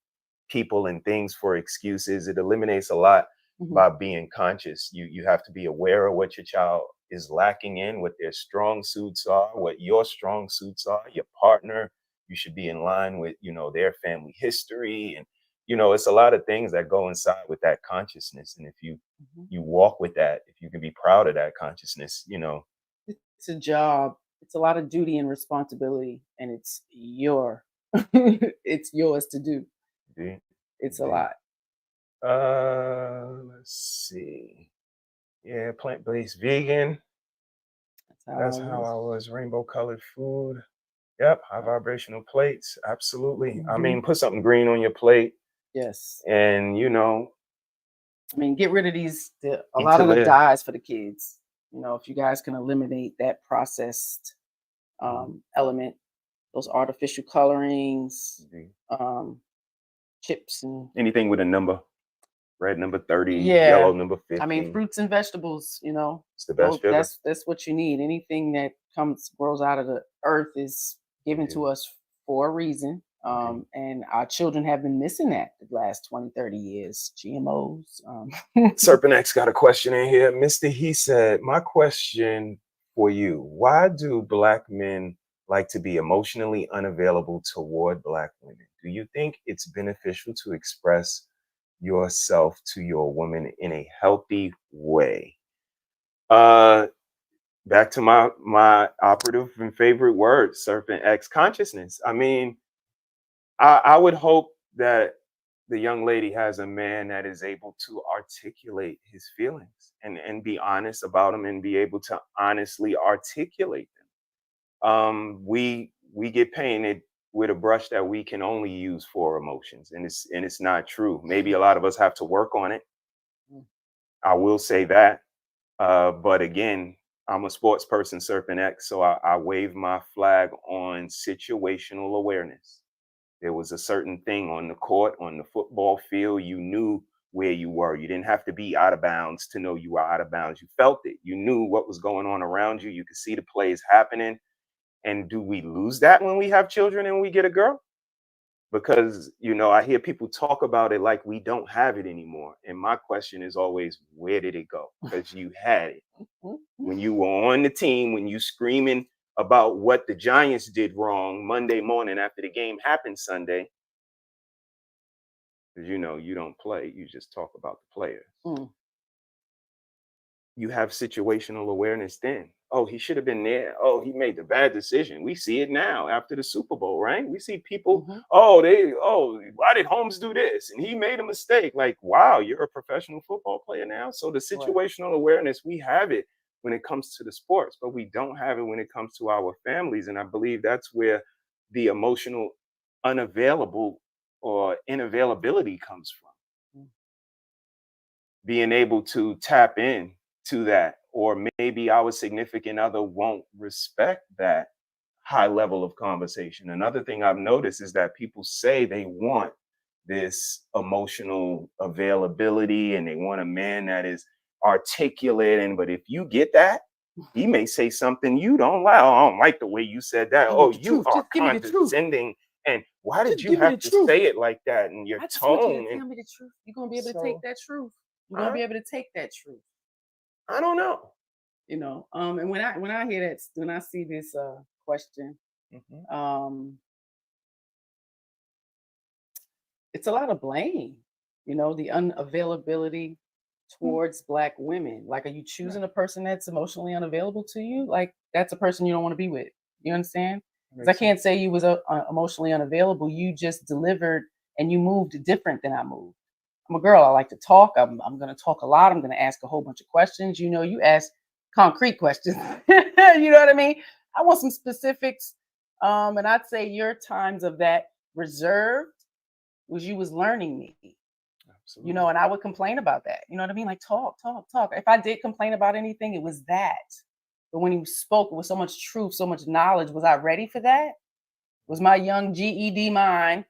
people and things for excuses. It eliminates a lot by being conscious. You have to be aware of what your child is lacking in, what their strong suits are, what your strong suits are, your partner. You should be in line with, their family history. And, it's a lot of things that go inside with that consciousness. And if you walk with that, if you can be proud of that consciousness, it's a job. It's a lot of duty and responsibility, and it's it's yours to do. It's a lot. Let's see. Yeah, plant-based vegan. That's how I was. Rainbow colored food. Yep, high vibrational plates. Absolutely. I mean, put something green on your plate. Yes. And get rid of a lot of the dyes for the kids. If you guys can eliminate that processed element, those artificial colorings, Mhm. chips, and Anything with a number, red number 30, yeah. yellow number I mean, 50. fruits and vegetables. It's the best sugar. That's what you need. Anything that grows out of the earth is given Yeah. to us for a reason. Okay. And our children have been missing that the last 20, 30 years. GMOs. Serpent X got a question in here. Mr. He said, my question for you, why do Black men like to be emotionally unavailable toward Black women? Do you think it's beneficial to express yourself to your woman in a healthy way? Back to my operative and favorite word, Serpent X, consciousness. I mean, I would hope that the young lady has a man that is able to articulate his feelings and be honest about them and be able to honestly articulate them. We get painted with a brush that we can only use for emotions, and it's not true. Maybe a lot of us have to work on it. I will say that. But again, I'm a sports person, Serpent X, so I wave my flag on situational awareness. There was a certain thing on the court, on the football field. You knew where you were. You didn't have to be out of bounds to know you were out of bounds. You felt it. You knew what was going on around you. You could see the plays happening. And do we lose that when we have children and we get a girl? Because, I hear people talk about it like we don't have it anymore. And my question is always, where did it go? Because you had it. When you were on the team, when you screaming about what the Giants did wrong Monday morning after the game happened Sunday, because you don't play, you just talk about the players. You have situational awareness then. Oh, he should have been there. Oh, he made the bad decision. We see it now after the Super Bowl, right? We see people, why did Holmes do this? And he made a mistake. Like, wow, you're a professional football player now. So the situational awareness, we have it when it comes to the sports, but we don't have it when it comes to our families. And I believe that's where the emotional unavailable or inavailability comes from. Being able to tap in to that, or maybe our significant other won't respect that high level of conversation. Another thing I've noticed is that people say they want this emotional availability and they want a man that is articulate. And but if you get that, he may say something you don't like. Oh, I don't like the way you said that. I Oh, want the you truth. are Just give me the truth. condescending. And why did Just you give me have the to truth. say it like that? And your I just want you tone. to tell me the truth. You're gonna be able to So, take that truth. You're gonna be able to take that truth. I don't know. And when I hear that, when I see this question, it's a lot of blame. The unavailability towards Black women. Like, are you choosing a person that's emotionally unavailable to you? Like, that's a person you don't want to be with. You understand? Because I can't say you was emotionally unavailable. You just delivered and you moved different than I moved. I'm a girl. I like to talk. I'm going to talk a lot. I'm going to ask a whole bunch of questions. You ask concrete questions. You know what I mean? I want some specifics. And I'd say your times of that reserved was you was learning me. Absolutely. And I would complain about that. You know what I mean? Like, talk. If I did complain about anything, it was that. But when he spoke with so much truth, so much knowledge, was I ready for that? Was my young GED mind,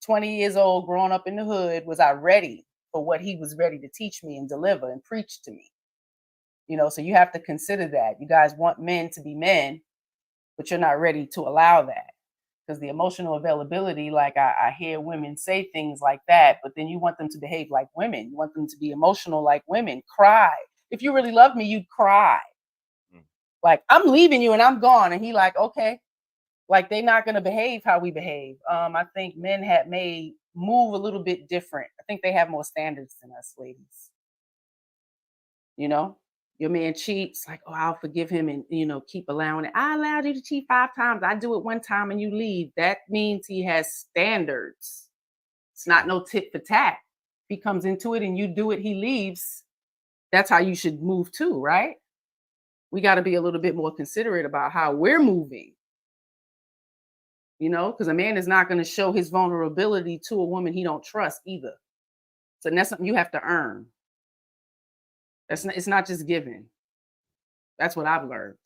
20 years old, growing up in the hood, was I ready for what he was ready to teach me and deliver and preach to me? So you have to consider that. You guys want men to be men, but you're not ready to allow that. Because the emotional availability, like I hear women say things like that, but then you want them to behave like women. You want them to be emotional like women, cry. If you really love me, you'd cry. Like, I'm leaving you and I'm gone. And he like, okay. Like, they're not going to behave how we behave. I think men may move a little bit different. I think they have more standards than us ladies. Your man cheats, like, oh, I'll forgive him and, keep allowing it. I allowed you to cheat 5 times. I do it 1 time and you leave. That means he has standards. It's not no tit for tat. If he comes into it and you do it, he leaves. That's how you should move too, right? We got to be a little bit more considerate about how we're moving. Because a man is not going to show his vulnerability to a woman he don't trust either. So that's something you have to earn. It's not just given. That's what I've learned.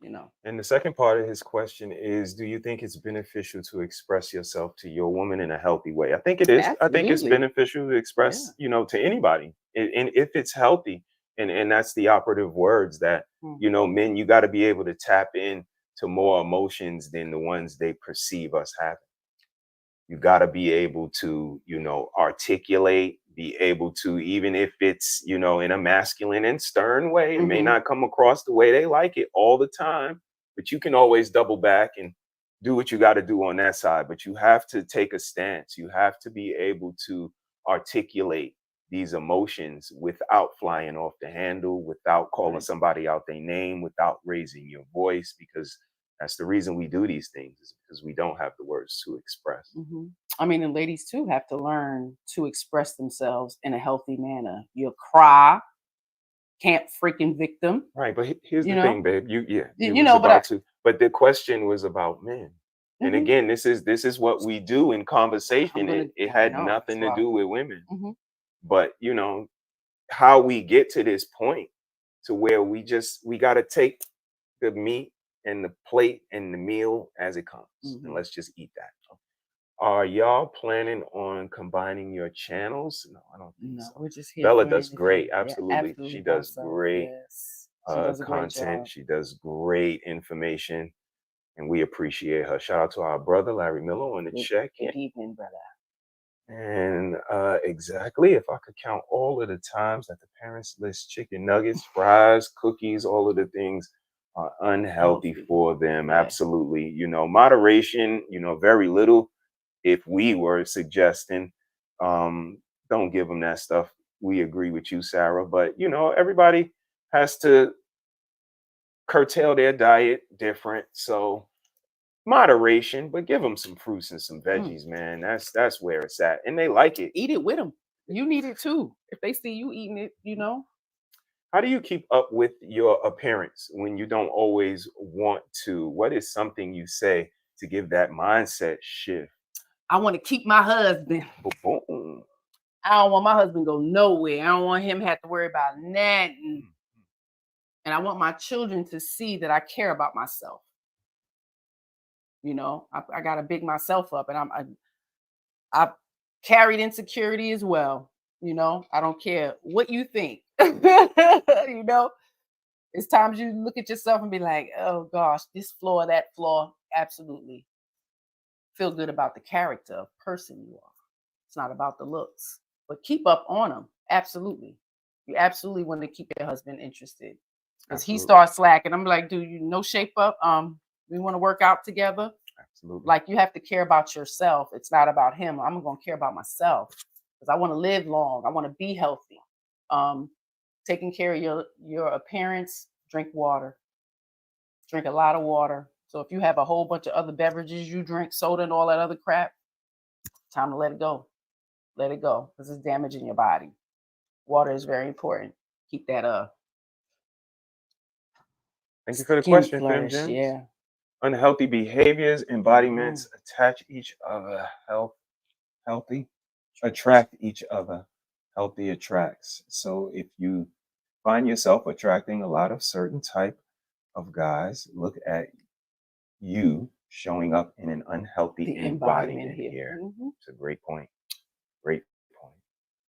you know. And the second part of his question is, do you think it's beneficial to express yourself to your woman in a healthy way? I think it is. I think it's Absolutely. beneficial to express, to anybody. And if it's healthy, and that's the operative words that, men, you got to be able to tap in to more emotions than the ones they perceive us having. You got to be able to, articulate, be able to, even if it's, in a masculine and stern way, it may not come across the way they like it all the time, but you can always double back and do what you got to do on that side. But you have to take a stance. You have to be able to articulate these emotions without flying off the handle, without calling somebody out their name, without raising your voice, because that's the reason we do these things, is because we don't have the words to express. I mean, and ladies too have to learn to express themselves in a healthy manner. You'll cry, can't freaking victim. Right, but here's the thing, babe. But the question was about men. And again, this is what we do in conversation. It had nothing to do with women. But how we get to this point to where we got to take the meat and the plate and the meal as it comes, and let's just eat that. Are y'all planning on combining your channels? No, I don't think so. We're just here. Bella does great. Absolutely. She does great content. She does great information, and we appreciate her. Shout out to our brother Larry Miller on the check. Good evening, brother. And exactly, if I could count all of the times that the parents list chicken nuggets, fries, cookies, all of the things are unhealthy for them. Absolutely. Moderation, very little. If we were suggesting, don't give them that stuff. We agree with you, Sarah. But, everybody has to curtail their diet different. So moderation, but give them some fruits and some veggies, man. That's where it's at. And they like it. Eat it with them. You need it too. If they see you eating it, How do you keep up with your appearance when you don't always want to? What is something you say to give that mindset shift? I want to keep my husband. Boom. I don't want my husband to go nowhere. I don't want him to have to worry about nothing. And I want my children to see that I care about myself. I got to big myself up, and I've carried insecurity as well. I don't care what you think. It's times you look at yourself and be like, oh gosh, this flaw, that flaw. Absolutely. Feel good about the character of person you are. It's not about the looks, but keep up on them. Absolutely. You absolutely want to keep your husband interested, because he starts slacking. I'm like, dude, you no shape up. We want to work out together. Absolutely. Like, you have to care about yourself. It's not about him. I'm going to care about myself, because I want to live long. I want to be healthy. Taking care of your appearance. Drink water. Drink a lot of water. So if you have a whole bunch of other beverages you drink, soda and all that other crap, time to let it go. Let it go, because it's damaging your body. Water is very important. Keep that up. Thank you for the question, Fem Gems. Yeah. Unhealthy behaviors, embodiments attach each other. Healthy attract each other. Healthy attracts. So if you find yourself attracting a lot of certain type of guys, look at you showing up in an unhealthy embodiment here. It's a great point. Great point.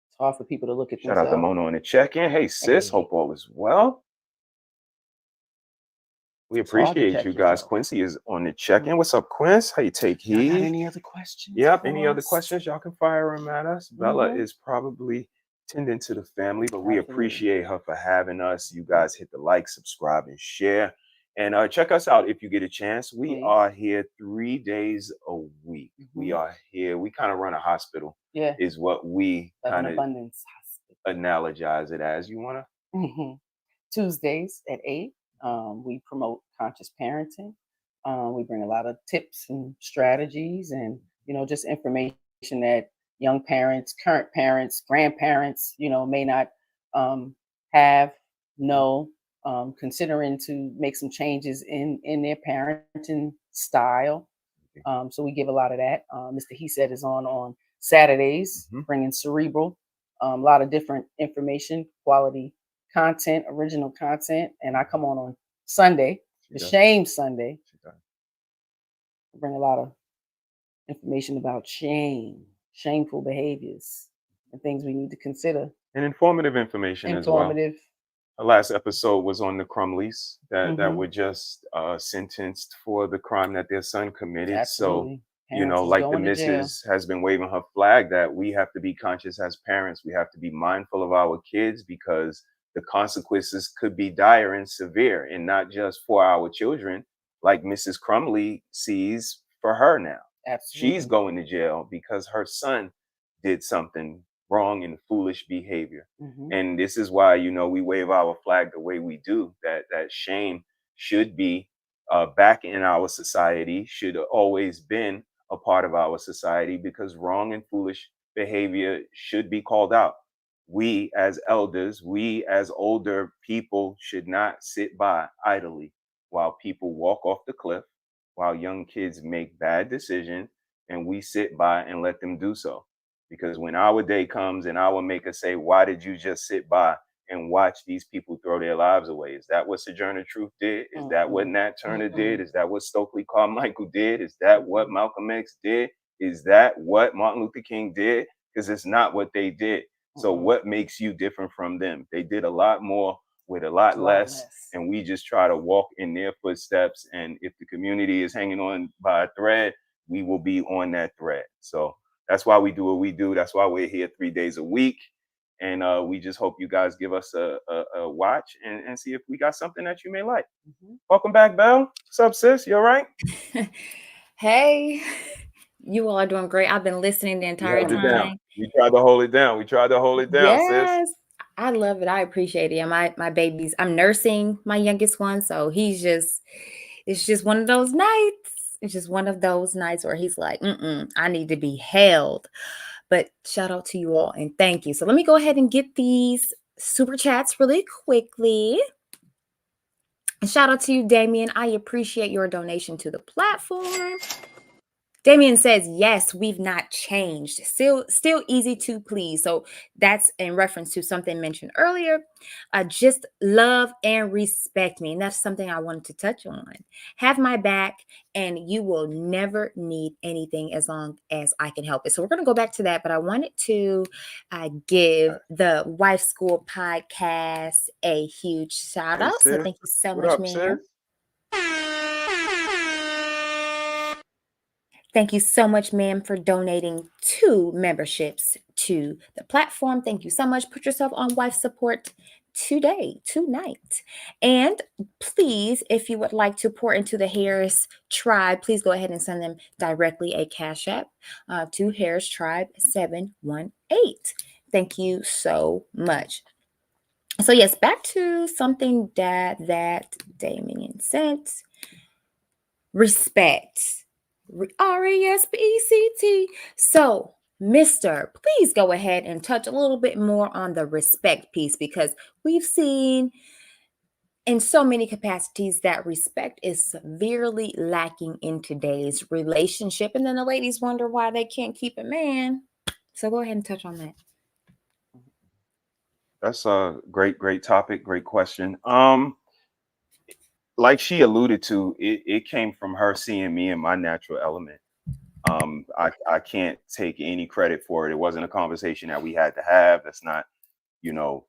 It's hard for people to look at Shout out to Mona on the check-in. Hey, sis, hope all is well. We appreciate you guys. Quincy is on the check-in. What's up, Quince? How you take heed? Got any other questions? Yep. Any other questions? Y'all can fire them at us. Bella is probably tending to the family, but we appreciate her for having us. You guys hit the like, subscribe, and share. And check us out if you get a chance. We are here 3 days a week. We are here. We kind of run a hospital. Yeah. Is what we kind of abundance analogize it as. You want to? Tuesdays at 8. We promote conscious parenting. We bring a lot of tips and strategies, and just information that young parents, current parents, grandparents, may not know, considering to make some changes in their parenting style. So we give a lot of that. Mr.HeSaiD is on Saturdays, bringing cerebral, a lot of different information, quality content, original content, and I come on Sunday the does. Shame Sunday. She does. Bring a lot of information about shame, shameful behaviors, and things we need to consider. And informative information as well. Informative. The last episode was on the Crumleys that Mhm. were just sentenced for the crime that their son committed. Absolutely. So, you know, Parents is like the going to jail. missus has been waving her flag that we have to be conscious as parents. We have to be mindful of our kids because the consequences could be dire and severe, and not just for our children, like Mrs. Crumley sees for her now. Absolutely. She's going to jail because her son did something wrong and foolish behavior. Mhm. And this is why, you know, we wave our flag the way we do. That shame should be back in our society, should always been a part of our society, because wrong and foolish behavior should be called out. We as elders, we as older people should not sit by idly while people walk off the cliff, while young kids make bad decisions, and we sit by and let them do so. Because when our day comes and our maker say, why did you just sit by and watch these people throw their lives away? Is that what Sojourner Truth did? Is that what Nat Turner did? Is that what Stokely Carmichael did? Is that what Malcolm X did? Is that what Martin Luther King did? Because it's not what they did. So what makes you different from them? They did a lot more with a lot less, and we just try to walk in their footsteps. And if the community is hanging on by a thread, we will be on that thread. So that's why we do what we do. That's why we're here 3 days a week. And we just hope you guys give us a watch and see if we got something that you may like. Welcome back, Belle. What's up, sis? You all right? Hey, you all are doing great. I've been listening the entire time. We tried to hold it down. We tried to hold it down, sis. Yes, I love it. I appreciate it. And my babies, I'm nursing my youngest one, so it's just one of those nights. It's just one of those nights where he's like, I need to be held. But shout out to you all and thank you. So let me go ahead and get these super chats really quickly. Shout out to you, Damien. I appreciate your donation to the platform. Damien says, yes, we've not changed. Still easy to please. So that's in reference to something mentioned earlier. Just love and respect me. And that's something I wanted to touch on. Have my back, and you will never need anything as long as I can help it. So we're going to go back to that. But I wanted to give the Wife School podcast a huge shout out. So thank you so much, ma'am. Thank you so much, ma'am, for donating 2 memberships to the platform. Thank you so much. Put yourself on wife support tonight. And please, if you would like to pour into the Harris Tribe, please go ahead and send them directly a Cash App to Harris Tribe 718. Thank you so much. So yes, back to something that Damien sent. Respect. RESPECT. So, Mr., please go ahead and touch a little bit more on the respect piece, because we've seen in so many capacities that respect is severely lacking in today's relationship. And then the ladies wonder why they can't keep a man. So go ahead and touch on that. That's a great topic, great question. Like she alluded to, it came from her seeing me in my natural element. I can't take any credit for it. It wasn't a conversation that we had to have. That's not,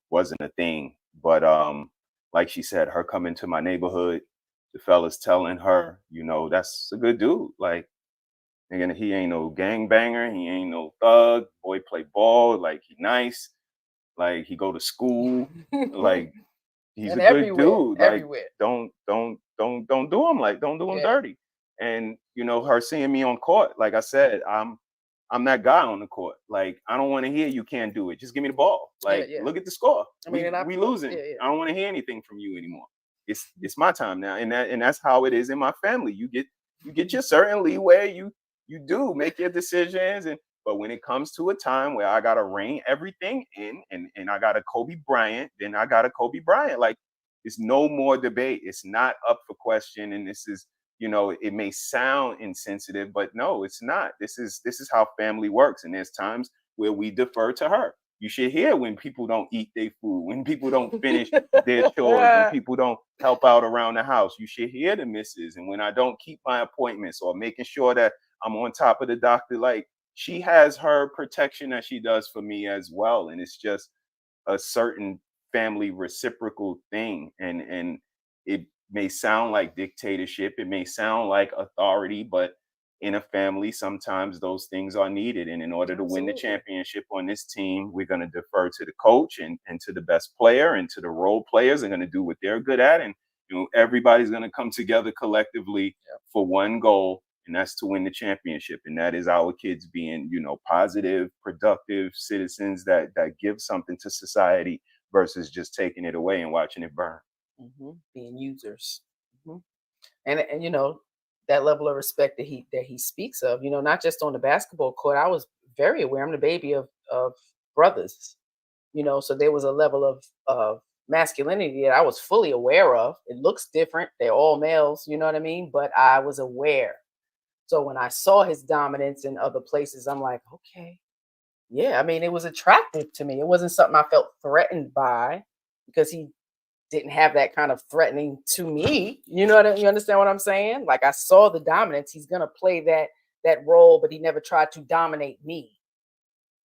wasn't a thing. But like she said, her coming to my neighborhood, the fellas telling her, that's a good dude. Like, again, he ain't no gangbanger. He ain't no thug. Boy play ball. Like, he nice. Like, he go to school. Like, he's And a good dude. Like, everywhere. don't do him dirty. And her seeing me on court, like I said, I'm that guy on the court. Like, I don't want to hear you can't do it. Just give me the ball. Like, look at the score. We losing. I don't want to hear anything from you anymore. It's my time now, and that's how it is in my family. You get your certain leeway. You do make your decisions, but when it comes to a time where I gotta rein everything in, and I got a Kobe Bryant, then I got a Kobe Bryant. Like, it's no more debate. It's not up for question. And this is, it may sound insensitive, but no, it's not. This is how family works. And there's times where we defer to her. You should hear when people don't eat their food, when people don't finish their chores, when people don't help out around the house. You should hear the misses. And when I don't keep my appointments or making sure that I'm on top of the doctor, like she has her protection that she does for me as well. And it's just a certain family reciprocal thing. And it may sound like dictatorship, it may sound like authority, but in a family sometimes those things are needed. And in order to win the Absolutely. championship on this team, we're going to defer to the coach and to the best player and to the role players. They're going to do what they're good at, and everybody's going to come together collectively for one goal, and that's to win the championship. And that is our kids being positive, productive citizens that give something to society versus just taking it away and watching it burn. Being users. hmm and that level of respect that he speaks of, not just on the basketball court. I was very aware. I'm the baby of brothers, so there was a level of masculinity that I was fully aware of. It looks different, they're all males, you know what I mean, but I was aware. So when I saw his dominance in other places, I'm like, okay, yeah. I mean, it was attractive to me. It wasn't something I felt threatened by, because he didn't have that kind of threatening to me. You understand what I'm saying? Like, I saw the dominance. He's gonna play that role, but he never tried to dominate me.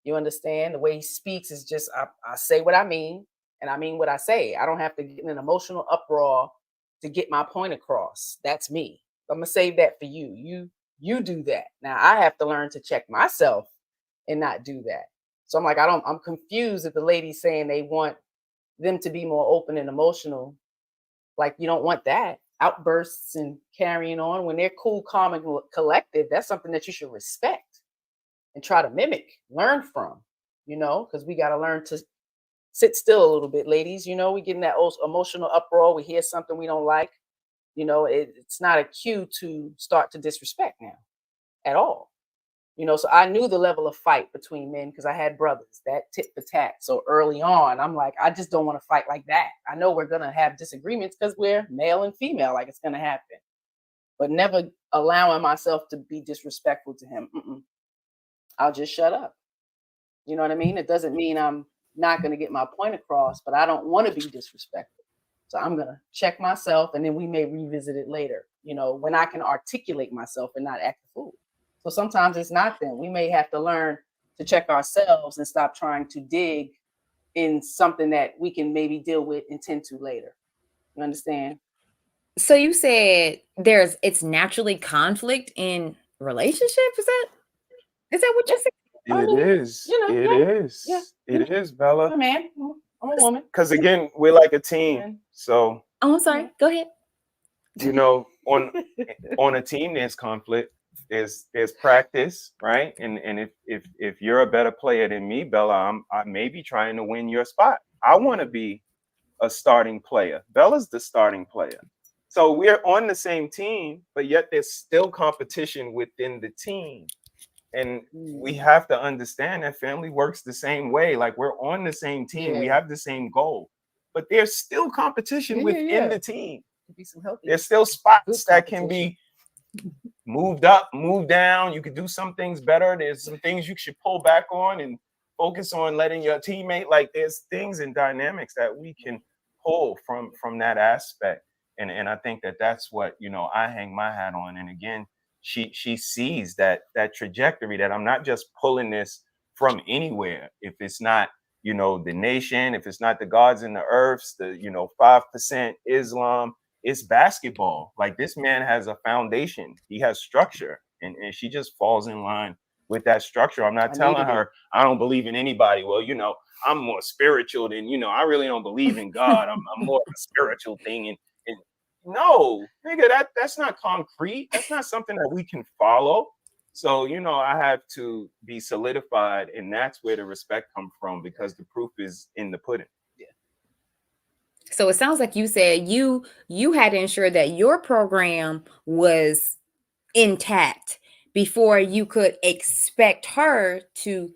You understand? The way he speaks is just, I say what I mean, and I mean what I say. I don't have to get in an emotional uproar to get my point across. That's me. I'm gonna save that for you. You do that. Now I have to learn to check myself and not do that. So I'm confused at the ladies saying they want them to be more open and emotional. Like, you don't want that. Outbursts and carrying on when they're cool, calm, and collected. That's something that you should respect and try to mimic, learn from, because we got to learn to sit still a little bit, ladies. We get in that emotional uproar. We hear something we don't like. It's not a cue to start to disrespect now at all. So I knew the level of fight between men because I had brothers, that tit for tat. So early on, I'm like, I just don't want to fight like that. I know we're going to have disagreements because we're male and female, like it's going to happen, but never allowing myself to be disrespectful to him. I'll just shut up. You know what I mean? It doesn't mean I'm not going to get my point across, but I don't want to be disrespectful. So I'm going to check myself, and then we may revisit it later, when I can articulate myself and not act a fool. So sometimes it's not then. We may have to learn to check ourselves and stop trying to dig in something that we can maybe deal with and tend to later. You understand? So you said it's naturally conflict in relationships. Is that what you said? I It mean, is. It yeah, is. yeah. It is, I'm Bella. a man. I'm a woman. Because again, we're like a team. And, So Oh, I'm sorry. Go ahead. on a team, there's conflict. There's practice, right? And if you're a better player than me, Bella, I may be trying to win your spot. I want to be a starting player. Bella's the starting player. So we're on the same team, but yet there's still competition within the team. And we have to understand that family works the same way. Like, we're on the same team, we Yeah. have the same goal, but there's still competition within the team. Could be some healthy. There's still Good spots that can competition. be moved up, moved down. You could do some things better. There's some things you should pull back on and focus on letting your teammate, like, there's things and dynamics that we can pull from that aspect. And I think that's what I hang my hat on. And again, she sees that trajectory, that I'm not just pulling this from anywhere. If it's not the nation, if it's not the gods and the earths, the 5% Islam, it's basketball. Like, this man has a foundation, he has structure, and she just falls in line with that structure. I'm not telling her I don't believe in anybody. Well, I'm more spiritual than I really don't believe in God. I'm more of a spiritual thing. And no, nigga, that's not concrete. That's not something that we can follow. So I have to be solidified, and that's where the respect comes from, because the proof is in the pudding. So it sounds like you said you had to ensure that your program was intact before you could expect her to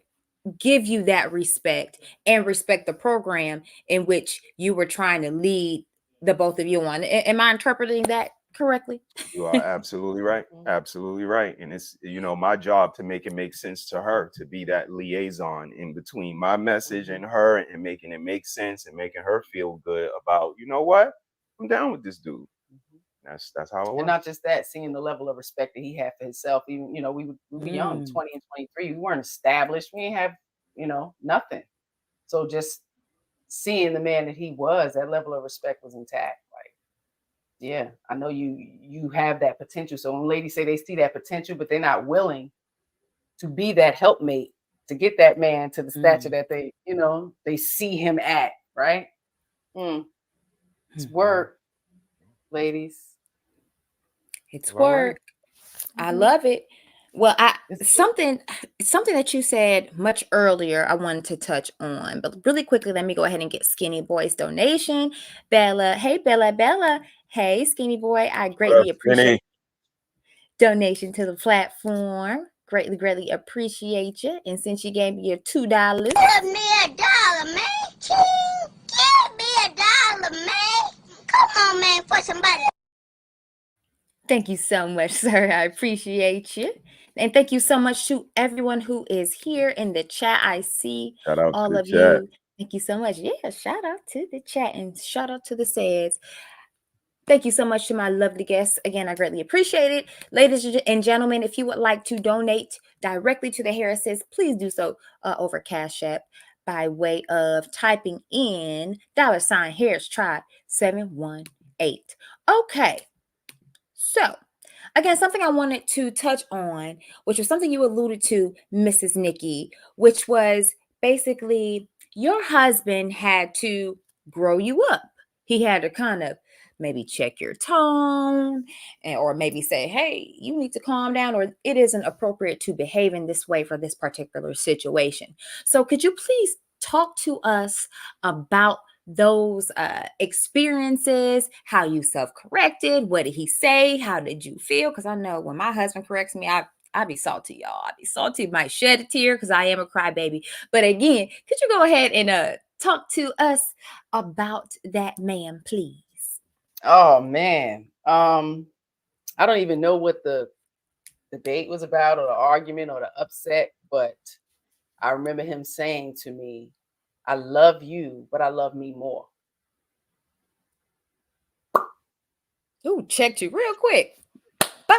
give you that respect and respect the program in which you were trying to lead the both of you on. Am I interpreting that correctly? You are absolutely right. Absolutely right. And it's, my job to make it make sense to her, to be that liaison in between my message and her, and making it make sense and making her feel good about, you know what? I'm down with this dude. That's how it And works. not just that, seeing the level of respect that he had for himself. Even, we were young, 20 and 23. We weren't established. We didn't have, nothing. So just seeing the man that he was, that level of respect was intact. Like, yeah, I know you have that potential. So when ladies say they see that potential, but they're not willing to be that helpmate to get that man to the stature that they see him at, right? It's work, ladies. It's All right. work. I love it. Well, It's something that you said much earlier I wanted to touch on, but really quickly, let me go ahead and get Skinny Boy's donation. Bella, hey Bella, hey Skinny Boy, I What greatly up, appreciate Skinny? donation to the platform. Greatly appreciate you. And since you gave me your $2, Give me $1, man. Ching. Give me $1, man. Come on, man, for somebody. thank you so much, sir. I appreciate you. And thank you so much to everyone who is here in the chat. I see Shout out to all the of chat. you. Thank you so much. Yeah, shout out to the chat and shout out to the SAIDs. Thank you so much to my lovely guests. Again, I greatly appreciate it. Ladies and gentlemen, if you would like to donate directly to the Harrises, please do so over Cash App by way of typing in $Harris Tribe 718. Okay, so again, something I wanted to touch on, which was something you alluded to, Mrs. Nikki, which was basically your husband had to grow you up. He had to kind of maybe check your tone or maybe say, hey, you need to calm down, or it isn't appropriate to behave in this way for this particular situation. So could you please talk to us about those experiences, how you self-corrected, what did he say, how did you feel? Because I know when my husband corrects me, I be salty, y'all. I be salty, might shed a tear because I am a crybaby. But again, could you go ahead and talk to us about that man, please? Oh man. I don't even know what the debate was about, or the argument, or the upset, but I remember him saying to me, I love you, but I love me more. Ooh, checked you real quick. Bop.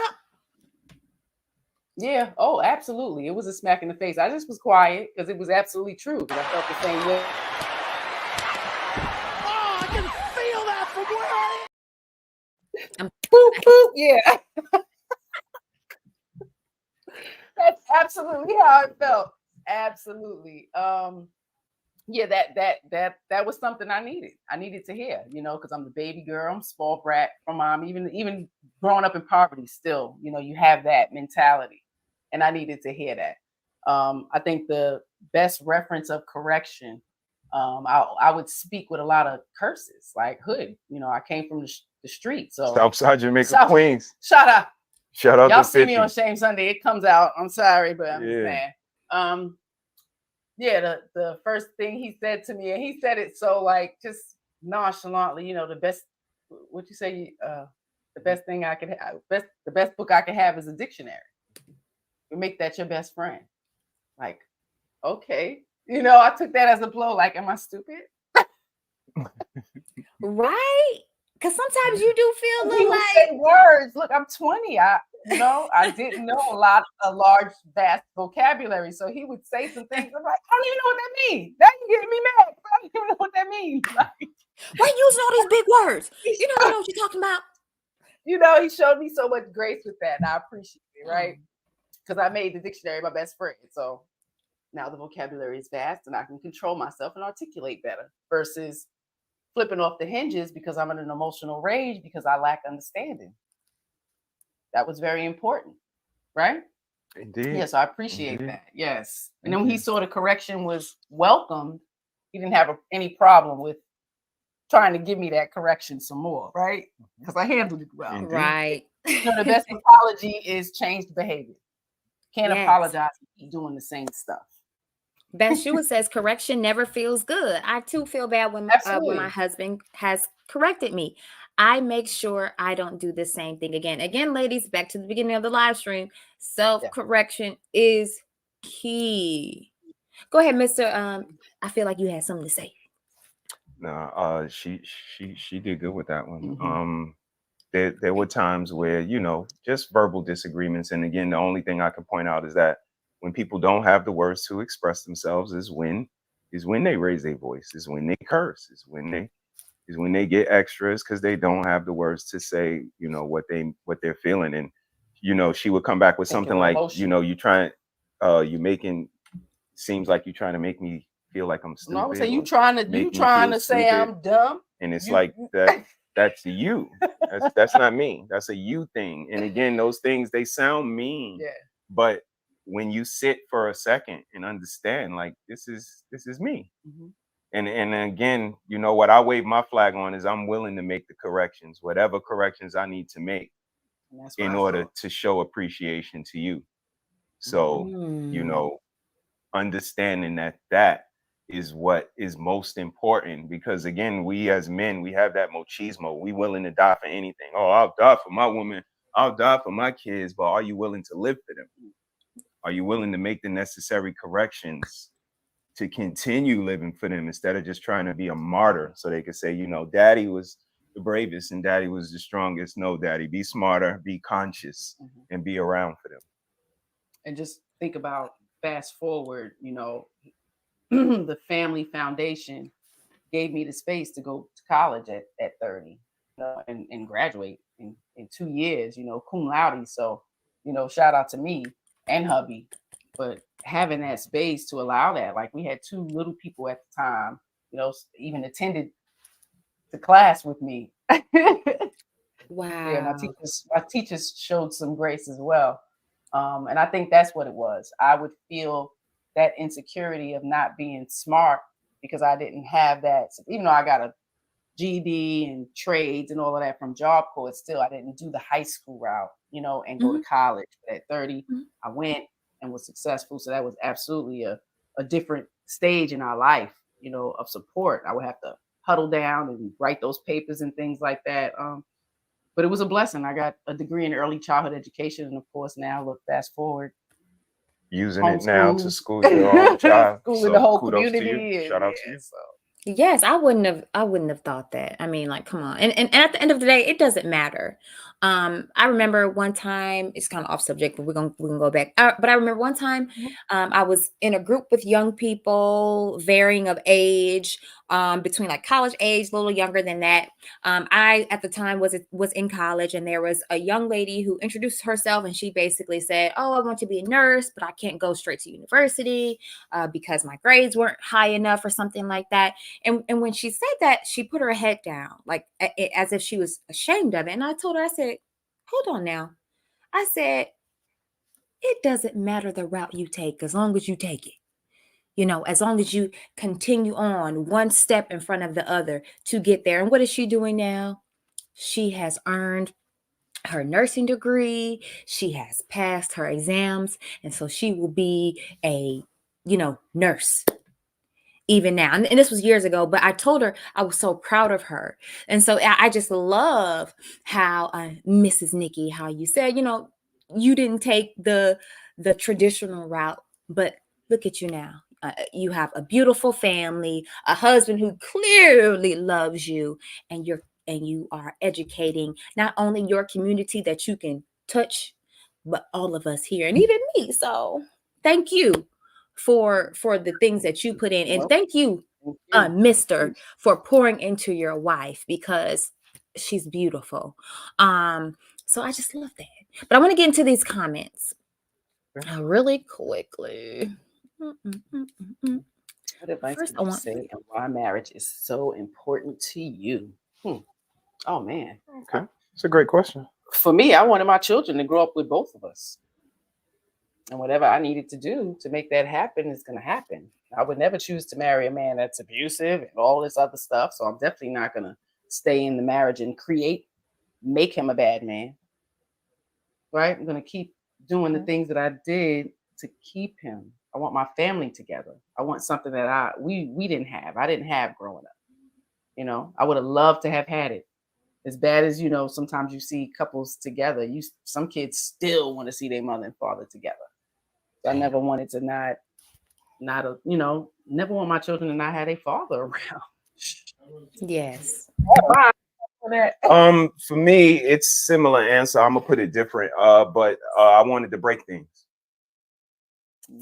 Yeah. Oh, absolutely. It was a smack in the face. I just was quiet because it was absolutely true, because I felt the same way. Oh, I can feel that from where I am. Boop, boop. Yeah. That's absolutely how it felt. Absolutely. Yeah, that was something I needed. I needed to hear, because I'm the baby girl, I'm spoiled brat from mom. Even growing up in poverty, still, you have that mentality, and I needed to hear that. I think the best reference of correction, I would speak with a lot of curses, like hood. I came from the street, so Southside Jamaica, South, Queens. shut up. Shout out Y'all to see 50. me on Shame Sunday. It comes out. I'm sorry, but I'm just Yeah. mad. Yeah, the first thing he said to me, and he said it so like just nonchalantly, the best, what you say, the best thing I could have, the best book I could have is a dictionary. You make that your best friend. Like, okay. I took that as a blow. Like, am I stupid? Right? Because sometimes you do feel a He little would like, say words. Look, I'm 20. I didn't know a large, vast vocabulary. So he would say some things. I'm like, I don't even know what that means. Now you're getting me mad. I don't even know what that means. Like, why you using all these big words? You don't even know what you're talking about. he showed me so much grace with that, and I appreciate it, right? Because I made the dictionary my best friend. So now the vocabulary is vast, and I can control myself and articulate better versus flipping off the hinges because I'm in an emotional rage because I lack understanding. That was very important, right? Indeed. Yes, I appreciate Indeed. that. Yes. And Thank then when he you. saw the correction was welcomed, he didn't have any problem with trying to give me that correction some more, right? Because I handled it well. Indeed. Right. The best apology is changed behavior. Can't Yes. apologize and keep doing the same stuff. Bathsheba says correction never feels good. I too feel bad when my Absolutely. husband has corrected me. I make sure I don't do the same thing again. Again, ladies, back to the beginning of the live stream. Self-correction is key. Go ahead, Mr. I feel like you had something to say. No, she did good with that one. Mm-hmm. There were times where, just verbal disagreements. And again, the only thing I can point out is that when people don't have the words to express themselves is when they raise their voice, is when they curse, is when they get extras because they don't have the words to say, what they're feeling. And, she would come back with Thinking something with like, emotion. you making, seems like you're trying to make me feel like I'm No, I would stupid. say you or trying to make me feel say stupid. I'm dumb. And it's You- like that's you. That's not me. That's a you thing. And again, those things, they sound mean. Yeah. But when you sit for a second and understand, like, this is me. Mm-hmm. And again, what I wave my flag on is I'm willing to make the corrections, whatever corrections I need to make in order to show appreciation to you. So, understanding that is what is most important, because again, we as men, we have that machismo. We willing to die for anything. Oh, I'll die for my woman, I'll die for my kids, but are you willing to live for them? Are you willing to make the necessary corrections to continue living for them instead of just trying to be a martyr so they could say, daddy was the bravest and daddy was the strongest? No, daddy, be smarter, be conscious, and be around for them. And just think about fast forward, the family foundation gave me the space to go to college at 30, and graduate in 2 years, cum laude. So, shout out to me and hubby. But having that space to allow that, like we had 2 little people at the time, even attended the class with me. Wow. Yeah, my teachers showed some grace as well. And I think that's what it was. I would feel that insecurity of not being smart because I didn't have that. Even though I got a GED and trades and all of that from Job Corps, still I didn't do the high school route, and go to college. But at 30, I went and was successful. So that was absolutely a different stage in our life, of support. I would have to huddle down and write those papers and things like that. But it was a blessing. I got a degree in early childhood education, and of course, now look fast forward, Using it now to school your own child. schooling the whole kudos community. to you. Shout out to you. Yes, I wouldn't have thought that. I mean, like, come on. And at the end of the day, it doesn't matter. I remember one time, it's kind of off subject, but we're gonna go back. But I remember one time, I was in a group with young people, varying of age, between like college age, a little younger than that. I at the time was in college, and there was a young lady who introduced herself, and she basically said, "Oh, I want to be a nurse, but I can't go straight to university because my grades weren't high enough," or something like that. And when she said that, she put her head down, like as if she was ashamed of it. And I told her, I said, "Hold on now." I said, "It doesn't matter the route you take as long as you take it. As long as you continue on one step in front of the other to get there." And what is she doing now? She has earned her nursing degree. She has passed her exams. And so she will be a, nurse even now. And this was years ago, but I told her I was so proud of her. And so I just love how Mrs. Nikki, how you said, you didn't take the traditional route, but look at you now. You have a beautiful family, a husband who clearly loves you, and you are educating not only your community that you can touch, but all of us here, and even me. So thank you for the things that you put in, and thank you, Mr., for pouring into your wife, because she's beautiful. So I just love that. But I want to get into these comments really quickly. What advice would you say, and why marriage is so important to you? Oh man. Okay, it's a great question. For me, I wanted my children to grow up with both of us. And whatever I needed to do to make that happen is going to happen. I would never choose to marry a man that's abusive and all this other stuff. So I'm definitely not going to stay in the marriage and make him a bad man. Right? I'm going to keep doing the things that I did to keep him. I want my family together. I want something that we didn't have. I didn't have growing up. I would have loved to have had it. as bad as, sometimes you see couples together, some kids still want to see their mother and father together. So I never wanted to never want my children to not have their father around. Yes. For me, it's similar answer. I'm gonna put it different. But I wanted to break things.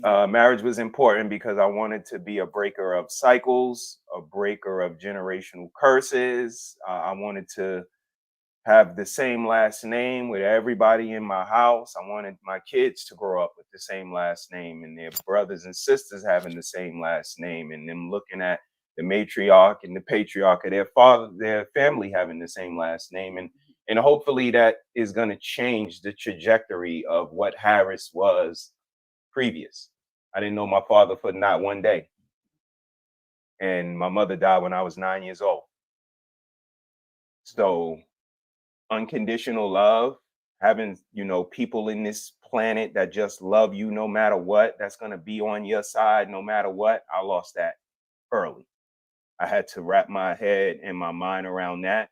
Marriage was important because I wanted to be a breaker of cycles, a breaker of generational curses. I wanted to have the same last name with everybody in my house. I wanted my kids to grow up with the same last name and their brothers and sisters having the same last name, and them looking at the matriarch and the patriarch of their family having the same last name. And hopefully that is going to change the trajectory of what Harris was previous. I didn't know my father for not one day. And my mother died when I was 9 years old. So unconditional love, having, people in this planet that just love you no matter what, that's going to be on your side no matter what, I lost that early. I had to wrap my head and my mind around that.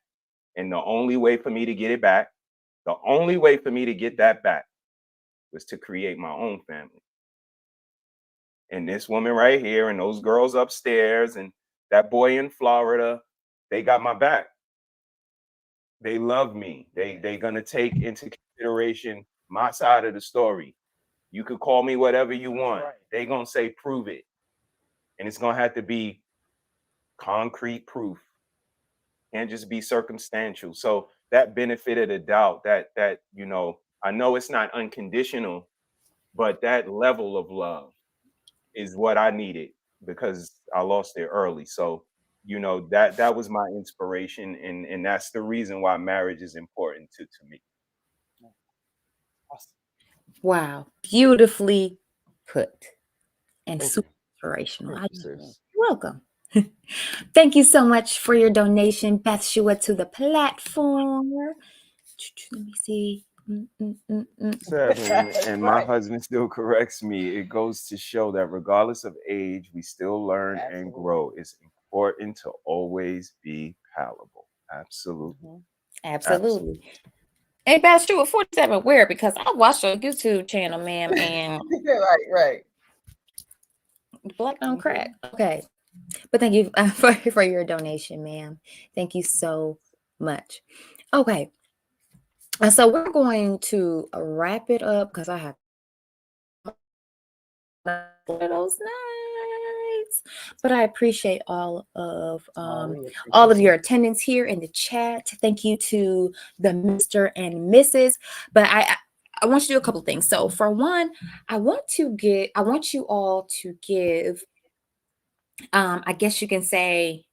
And the only way for me to get it back, the only way for me to get that back was to create my own family. And this woman right here and those girls upstairs and that boy in Florida, they got my back. They love me. They're gonna take into consideration my side of the story. You could call me whatever you want. Right. They're gonna say prove it. And it's gonna have to be concrete proof. Can't just be circumstantial. So that benefit of the doubt, that I know it's not unconditional, but that level of love is what I needed because I lost it early. So, that was my inspiration, and that's the reason why marriage is important to me. Awesome. Wow. Beautifully put and Thank super you. inspirational. Thank you, sis. You're welcome. Thank you so much for your donation, Bathsheba, to the platform. Let me see. And my husband still corrects me. It goes to show that regardless of age, we still learn and grow. It's important to always be palatable. Absolutely. Absolutely. Hey, Bathsheba 47, where? Because I watched your YouTube channel, ma'am, and right. black don't crack. Okay. But thank you for your donation, ma'am. Thank you so much. Okay. So we're going to wrap it up because I have those nights. But I appreciate all of your attendance here in the chat. Thank you to the Mr. and Mrs. But I want you to do a couple things. So for one, I want you all to give I guess you can say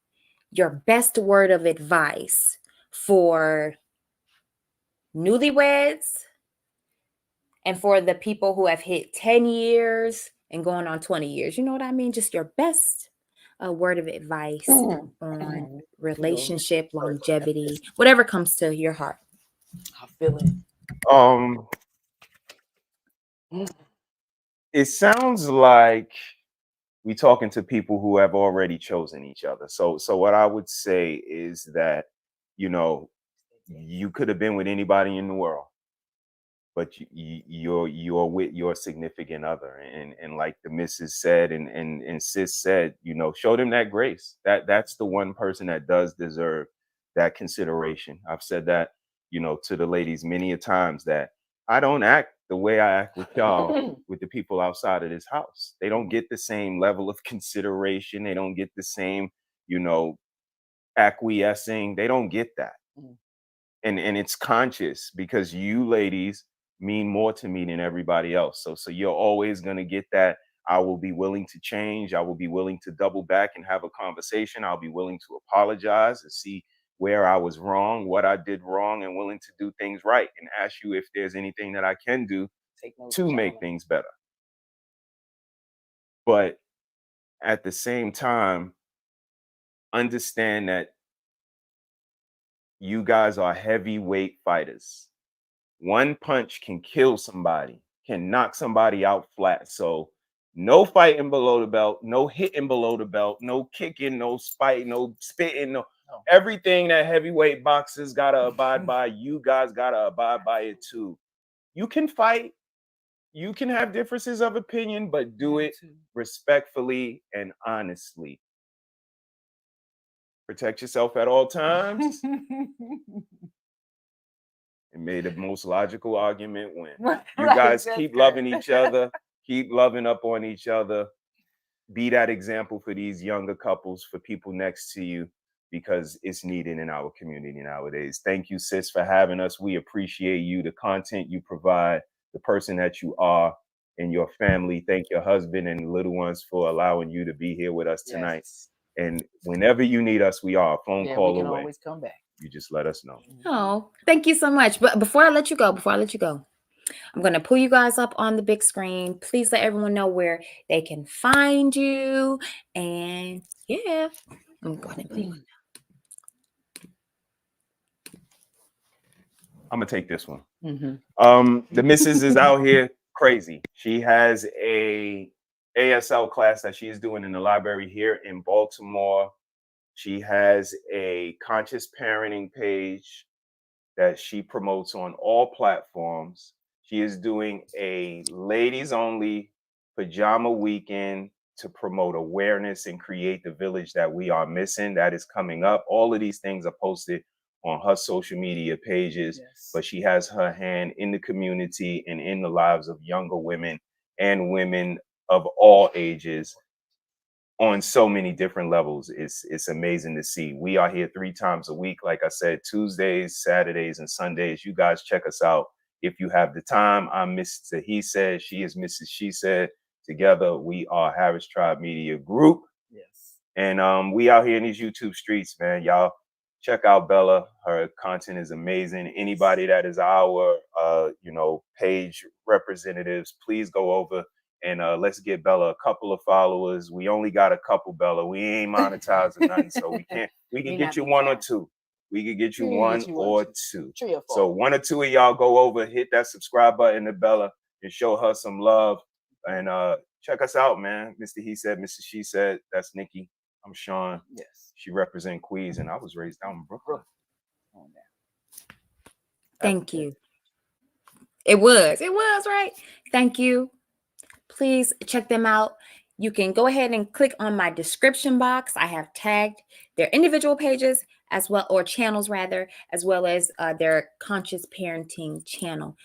your best word of advice for newlyweds and for the people who have hit 10 years and going on 20 years. You know what I mean? Just your best word of advice on relationship, longevity, whatever comes to your heart. I feel it. It sounds like we talking to people who have already chosen each other. So what I would say is that, you could have been with anybody in the world, but you're with your significant other, and like the missus said and sis said, show them that grace. That's the one person that does deserve that consideration. I've said that, to the ladies many a times, that I don't act the way I act with y'all with the people outside of this house. They don't get the same level of consideration. They don't get the same, acquiescing. They don't get that. And it's conscious because you ladies mean more to me than everybody else. So you're always going to get that. I will be willing to change. I will be willing to double back and have a conversation. I'll be willing to apologize and see where I was wrong, what I did wrong, and willing to do things right and ask you if there's anything that I can do to make things better. But at the same time, understand that you guys are heavyweight fighters. One punch can kill somebody, can knock somebody out flat. So no fighting below the belt, no hitting below the belt, no kicking, no spite, no spitting, no No. Everything that heavyweight boxers gotta abide by, you guys gotta abide by it too. You can fight, you can have differences of opinion, but do it respectfully and honestly. Protect yourself at all times. And may the most logical argument win. You guys keep loving each other, keep loving up on each other. Be that example for these younger couples, for people next to you, because it's needed in our community nowadays. Thank you, sis, for having us. We appreciate you, the content you provide, the person that you are, and your family. Thank your husband and little ones for allowing you to be here with us tonight. Yes. And whenever you need us, we are a phone Yeah, call we can away. always come back. You just let us know. Oh, thank you so much. But before I let you go, I'm going to pull you guys up on the big screen. Please let everyone know where they can find you. And yeah, I'm going to go ahead and pull you up. I'm gonna take this one. Mm-hmm. The missus is out here crazy. She has a ASL class that she is doing in the library here in Baltimore. She has a conscious parenting page that she promotes on all platforms. She is doing a ladies only pajama weekend to promote awareness and create the village that we are missing. That is coming up. All of these things are posted on her social media pages, Yes. but she has her hand in the community and in the lives of younger women and women of all ages on so many different levels. It's amazing to see. We are here 3 times a week. Like I said, Tuesdays, Saturdays, and Sundays. You guys check us out if you have the time. I'm Mr.HeSaiD. She is Mrs.SheSaid. Together, we are Harris Tribe Media Group. Yes. And we out here in these YouTube streets, man. Y'all check out Bella. Her content is amazing. Anybody that is our page representatives, please go over and let's get Bella a couple of followers. We only got a couple, Bella. We ain't monetizing nothing, so we can get you one or two. We could get you one or two. 3 or 4. So 1 or 2 of y'all go over, hit that subscribe button to Bella and show her some love. And check us out, man. Mr.HeSaiD, Mrs.SheSaid. That's Nikki. I'm Sean. Yes. She represent Queens, and I was raised down in Brooklyn. Thank you. It was right. Thank you. Please check them out. You can go ahead and click on my description box. I have tagged their individual pages as well, or channels rather, as well as their conscious parenting channel.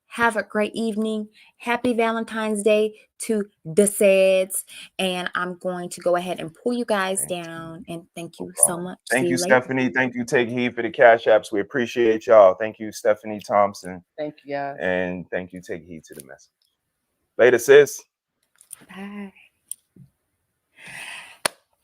Have a great evening. Happy Valentine's Day to the SEDs. And I'm going to go ahead and pull you guys down. And thank you so much. Thank See you, later. Stephanie. Thank you, Take Heed, for the Cash Apps. We appreciate y'all. Thank you, Stephanie Thompson. Thank you, guys. And thank you, Take Heed, to the message. Later, sis. Bye.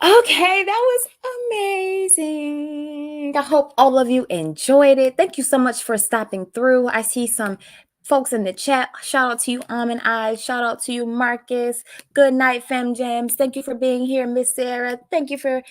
Okay, that was amazing. I hope all of you enjoyed it. Thank you so much for stopping through. I see some folks in the chat. Shout out to you, and I. Shout out to you, Marcus. Good night, Fem Gems. Thank you for being here, Miss Sarah. Thank you for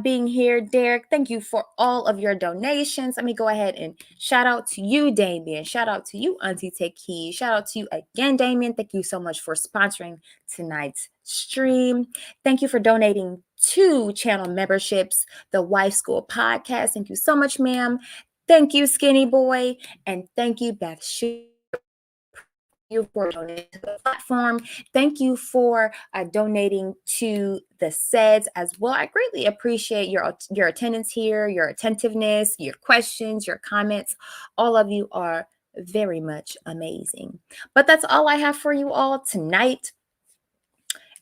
being here, Derek. Thank you for all of your donations. Let me go ahead and shout out to you, Damien. Shout out to you, Auntie Take Heed. Shout out to you again, Damien. Thank you so much for sponsoring tonight's stream. Thank you for donating 2 channel memberships, the Wife School Podcast. Thank you so much, ma'am. Thank you, Skinny Boy. And thank you, Beth Shue, for donating to the platform. Thank you for donating to the SEDs as well. I greatly appreciate your attendance here, your attentiveness, your questions, your comments. All of you are very much amazing. But that's all I have for you all tonight.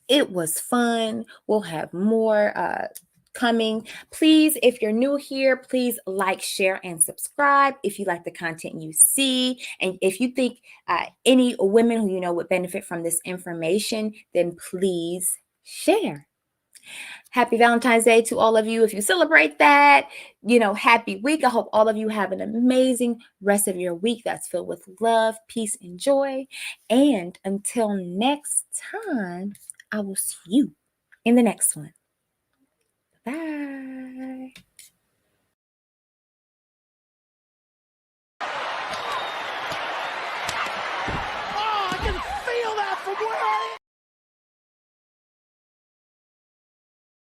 It was fun. We'll have more coming. Please, if you're new here, please like, share, and subscribe if you like the content you see. And if you think any women who you know would benefit from this information, then please share. Happy Valentine's Day to all of you. If you celebrate that, happy week. I hope all of you have an amazing rest of your week that's filled with love, peace, and joy. And until next time, I will see you in the next one.